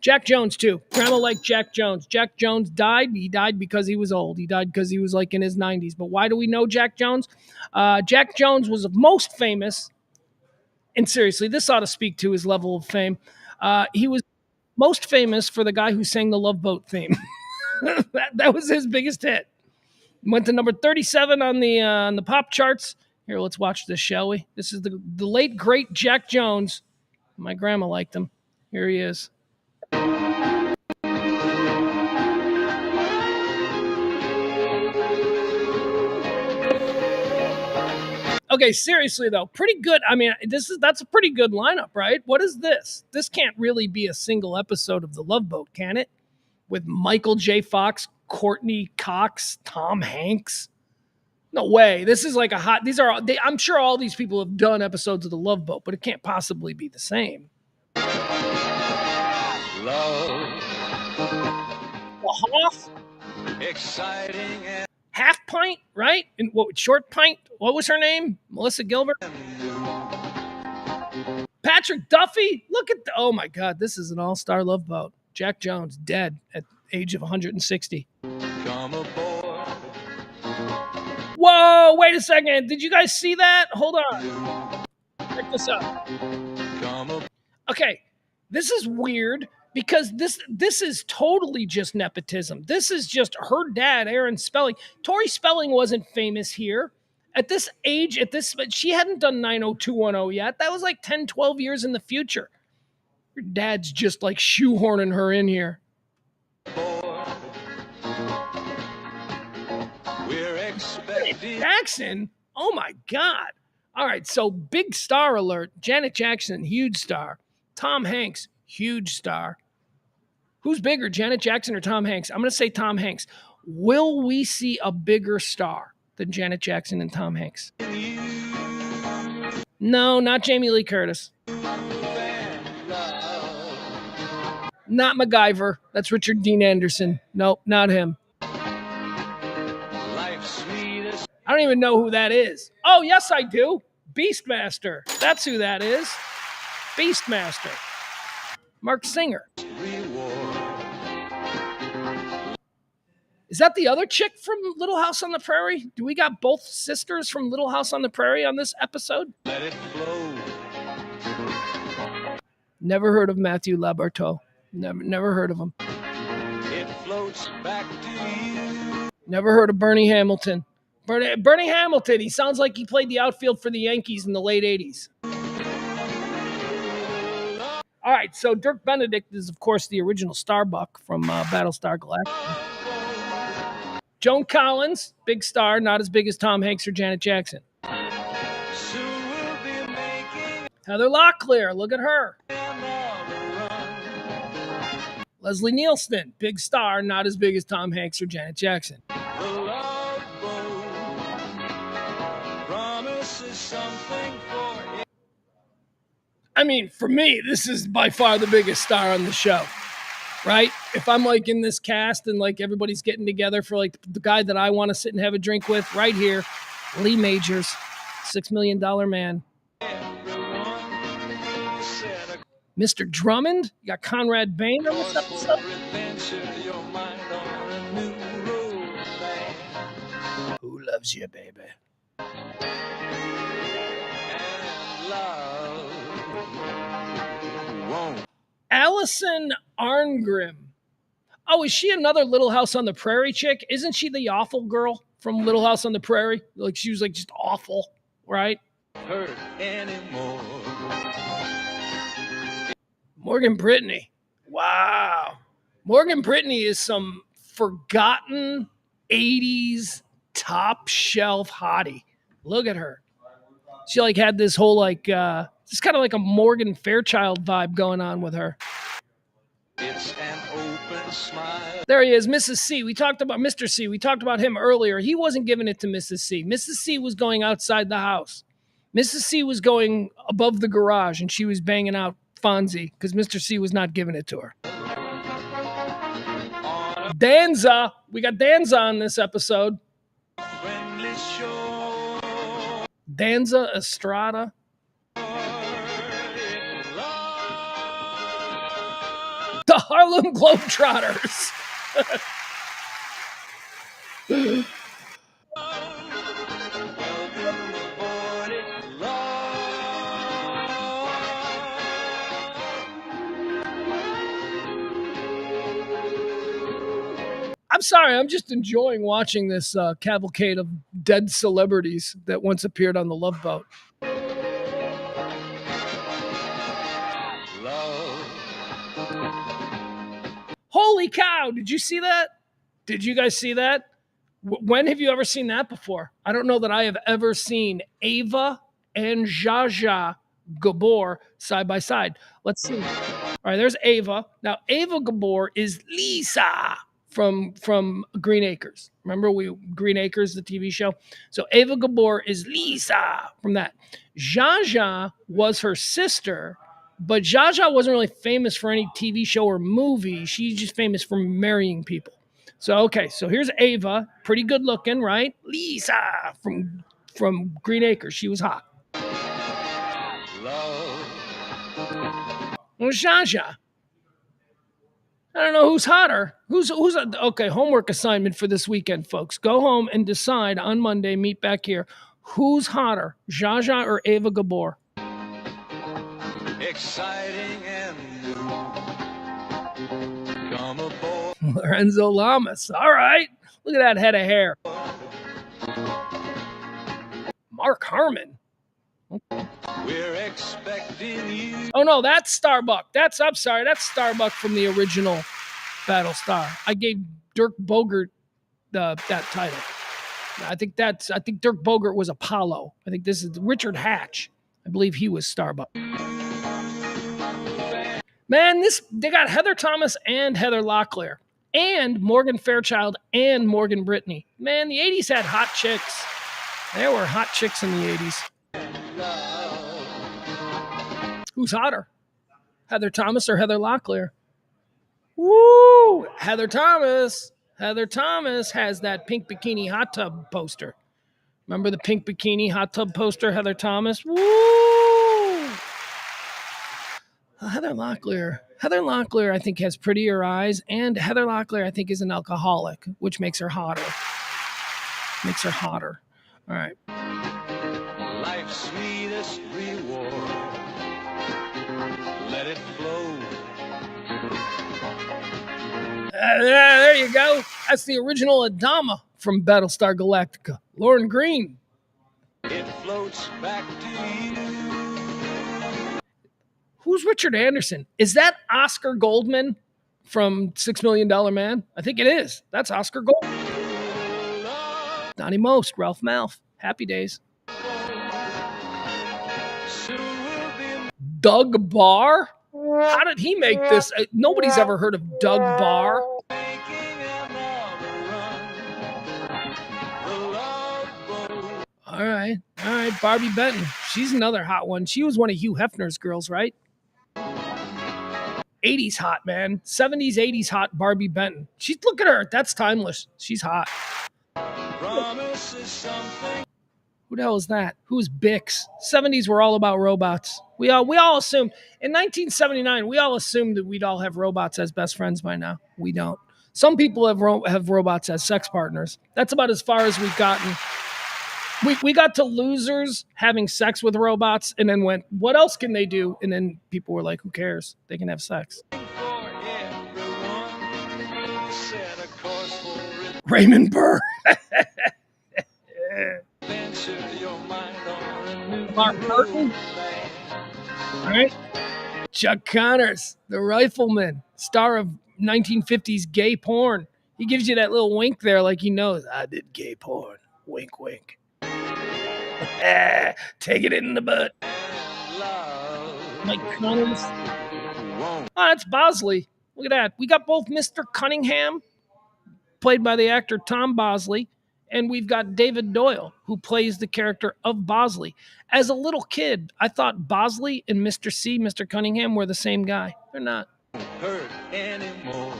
Jack Jones, too. Grandma liked Jack Jones. Jack Jones died. He died because he was old. He died because he was like in his 90s. But why do we know Jack Jones? Jack Jones was most famous, and seriously, this ought to speak to his level of fame. He was most famous for the guy who sang the Love Boat theme. that was his biggest hit. Went to number 37 on the pop charts. Here, let's watch this, shall we? This is the late, great Jack Jones. My grandma liked him. Here he is. Okay, seriously though, pretty good. I mean, that's a pretty good lineup, right? What is this? This can't really be a single episode of The Love Boat, can it? With Michael J. Fox, Courtney Cox, Tom Hanks. No way. This is like a hot. I'm sure all these people have done episodes of The Love Boat, but it can't possibly be the same. Love. Hoff. Exciting. Half Pint, right? And what? Short Pint. What was her name? Melissa Gilbert. Patrick Duffy. Look at oh my God! This is an all-star Love Boat. Jack Jones dead at age of 160. Come aboard. Whoa! Wait a second. Did you guys see that? Hold on. Check this out. Okay, this is weird because this is totally just nepotism. This is just her dad, Aaron Spelling. Tori Spelling wasn't famous here. At this age, she hadn't done 90210 yet. That was like 10, 12 years in the future. Her dad's just like shoehorning her in here. We're expecting Jackson? Oh my God. All right, so big star alert. Janet Jackson, huge star. Tom Hanks, huge star. Who's bigger, Janet Jackson or Tom Hanks? I'm going to say Tom Hanks. Will we see a bigger star than Janet Jackson and Tom Hanks? No, not Jamie Lee Curtis. Not MacGyver. That's Richard Dean Anderson. Nope, not him. I don't even know who that is. Oh, yes, I do. Beastmaster. That's who that is. Beastmaster. Mark Singer. Is that the other chick from Little House on the Prairie? Do we got both sisters from Little House on the Prairie on this episode? Let it flow. Never heard of Matthew Labarteau. Never heard of him. It floats back to you. Never heard of Bernie Hamilton. Bernie Hamilton, he sounds like he played the outfield for the Yankees in the late 80s. All right, so Dirk Benedict is, of course, the original Starbuck from Battlestar Galactica. Joan Collins, big star, not as big as Tom Hanks or Janet Jackson. Heather Locklear, look at her. Leslie Nielsen, big star, not as big as Tom Hanks or Janet Jackson. I mean, for me, this is by far the biggest star on the show, right? If I'm like in this cast and like everybody's getting together for like the guy that I want to sit and have a drink with, right here, Lee Majors, $6 Million Man. Mr. Drummond, you got Conrad Bain on this episode. Who loves you, baby? Allison Arngrim. Oh, is she another Little House on the Prairie chick? Isn't she the awful girl from Little House on the Prairie? Like she was like just awful, right? Hurt anymore. Morgan Brittany. Wow. Morgan Brittany is some forgotten 80s top shelf hottie. Look at her. She like had this whole like just kind of like a Morgan Fairchild vibe going on with her. It's an open smile. There he is, Mrs. C. We talked about Mr. C. We talked about him earlier. He wasn't giving it to Mrs. C. Mrs. C was going outside the house. Mrs. C was going above the garage and she was banging out Fonzie because Mr. C was not giving it to her. Danza. We got Danza on this episode. Danza Estrada. The Harlem Globetrotters. I'm sorry, I'm just enjoying watching this cavalcade of dead celebrities that once appeared on the Love Boat. Holy cow, did you see that? Did you guys see that? When have you ever seen that before? I don't know that I have ever seen Ava and Zsa Zsa Gabor side by side. Let's see. All right, there's Ava. Now, Ava Gabor is Lisa from Green Acres. Remember Green Acres, the TV show? So Ava Gabor is Lisa from that. Zsa Zsa was her sister, but Zsa Zsa wasn't really famous for any TV show or movie. She's just famous for marrying people. So, okay, so here's Ava, pretty good looking, right? Lisa from Green Acres. She was hot. Well, Zsa Zsa. I don't know who's hotter. Who's okay, homework assignment for this weekend, folks. Go home and decide on Monday, meet back here. Who's hotter, Zsa Zsa or Ava Gabor? Exciting and new. Come aboard. Lorenzo Lamas. All right. Look at that head of hair. Mark Harmon. Okay. We're expecting you. Oh no, that's Starbuck. I'm sorry, that's Starbuck from the original Battlestar. I gave Dirk Bogarde that title. I think Dirk Bogarde was Apollo. I think this is Richard Hatch. I believe he was Starbuck. Man, they got Heather Thomas and Heather Locklear and Morgan Fairchild and Morgan Brittany. Man, the 80s had hot chicks. There were hot chicks in the 80s. Who's hotter, Heather Thomas or Heather Locklear? Woo! Heather Thomas. Heather Thomas has that pink bikini hot tub poster. Remember the pink bikini hot tub poster, Heather Thomas? Woo! Heather Locklear, I think, has prettier eyes, and Heather Locklear, I think, is an alcoholic, which makes her hotter. All right. Life's sweetest reward. Let it flow. There you go. That's the original Adama from Battlestar Galactica. Lauren Green. It floats back to you. Who's Richard Anderson? Is that Oscar Goldman from $6 Million Man? I think it is. That's Oscar Goldman. Donnie Most, Ralph Malph. Happy Days. Doug Barr? How did he make this? Nobody's ever heard of Doug Barr. All right. Barbie Benton. She's another hot one. She was one of Hugh Hefner's girls, right? 80s hot, man. 70s, 80s hot Barbie Benton. Look at her. That's timeless. She's hot. Who the hell is that? Who's Bix? 70s were all about robots. We all assumed in 1979 we all assumed that we'd all have robots as best friends by now. We don't. Some people have robots as sex partners. That's about as far as we've gotten. We got to losers having sex with robots and then went, what else can they do? And then people were like, who cares? They can have sex. Raymond Burr. Mark Burton. All right. Chuck Connors, the rifleman, star of 1950s gay porn. He gives you that little wink there like he knows. I did gay porn. Wink, wink. Take it in the butt. Mike Connors. Oh, that's Bosley. Look at that. We got both Mr. Cunningham, played by the actor Tom Bosley, and we've got David Doyle, who plays the character of Bosley. As a little kid, I thought Bosley and Mr. C, Mr. Cunningham, were the same guy. They're not. Hurt anymore.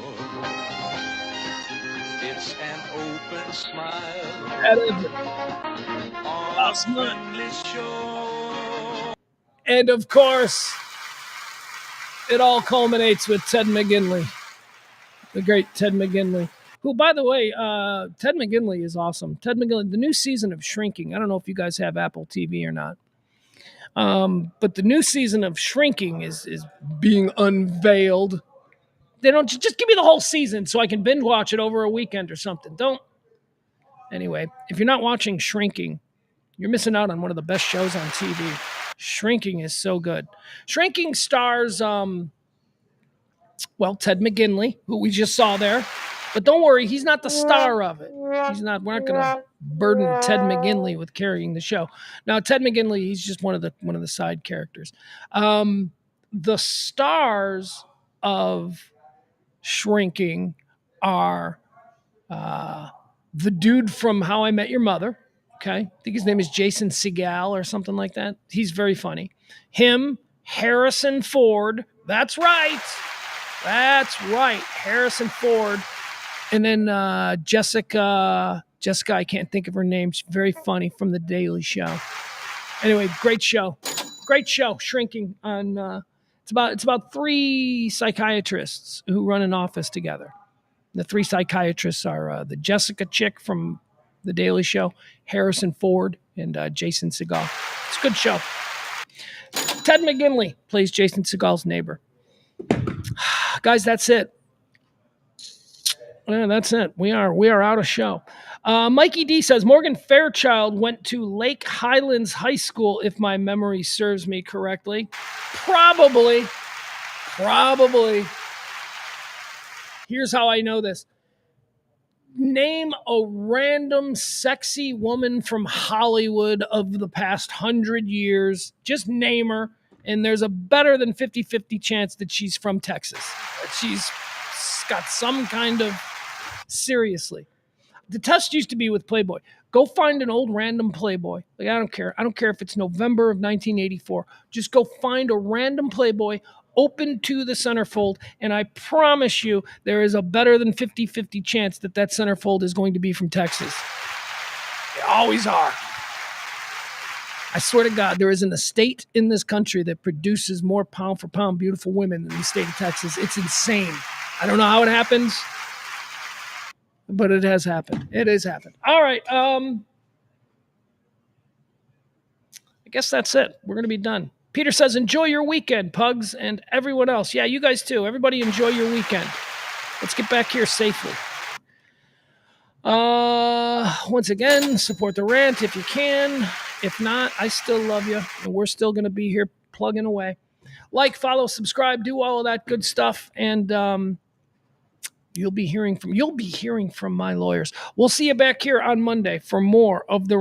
It's an open smile. That is it. And of course, it all culminates with Ted McGinley, the great Ted McGinley. Who, by the way, Ted McGinley is awesome. Ted McGinley, the new season of Shrinking. I don't know if you guys have Apple TV or not. But the new season of Shrinking is being unveiled. They don't just give me the whole season so I can binge watch it over a weekend or something. Don't. Anyway, if you're not watching Shrinking, you're missing out on one of the best shows on TV. Shrinking is so good. Shrinking stars, Ted McGinley, who we just saw there. But don't worry, he's not the star of it. He's not. We're not going to burden Ted McGinley with carrying the show. Now, Ted McGinley, he's just one of the side characters. The stars of Shrinking are the dude from How I Met Your Mother. Okay, I think his name is Jason Segel or something like that. He's very funny. Him, Harrison Ford. That's right, Harrison Ford. And then Jessica, I can't think of her name. She's very funny, from The Daily Show. Anyway, great show. Shrinking on. It's about three psychiatrists who run an office together. The three psychiatrists are the Jessica chick from The Daily Show, Harrison Ford, and Jason Segel. It's a good show. Ted McGinley plays Jason Segel's neighbor. Guys, that's it. Yeah, that's it. We are out of show. Mikey D says Morgan Fairchild went to Lake Highlands High School, if my memory serves me correctly. Probably. Here's how I know this. Name a random sexy woman from Hollywood of the past 100 years. Just name her, and there's a better than 50-50 chance that she's from Texas. That she's got some kind of... Seriously. The test used to be with Playboy. Go find an old random Playboy. Like, I don't care. I don't care if it's November of 1984. Just go find a random Playboy, open to the centerfold, and I promise you there is a better than 50-50 chance that centerfold is going to be from Texas. They always are. I swear to God, there isn't a state in this country that produces more pound for pound beautiful women than the state of Texas. It's insane. I don't know how it happens, but it has happened. It has happened. All right. I guess that's it. We're going to be done. Peter says, enjoy your weekend, Pugs, and everyone else. Yeah, you guys too. Everybody enjoy your weekend. Let's get back here safely. Once again, support the rant if you can. If not, I still love you, and we're still going to be here plugging away. Like, follow, subscribe, do all of that good stuff, and you'll be hearing from my lawyers. We'll see you back here on Monday for more of the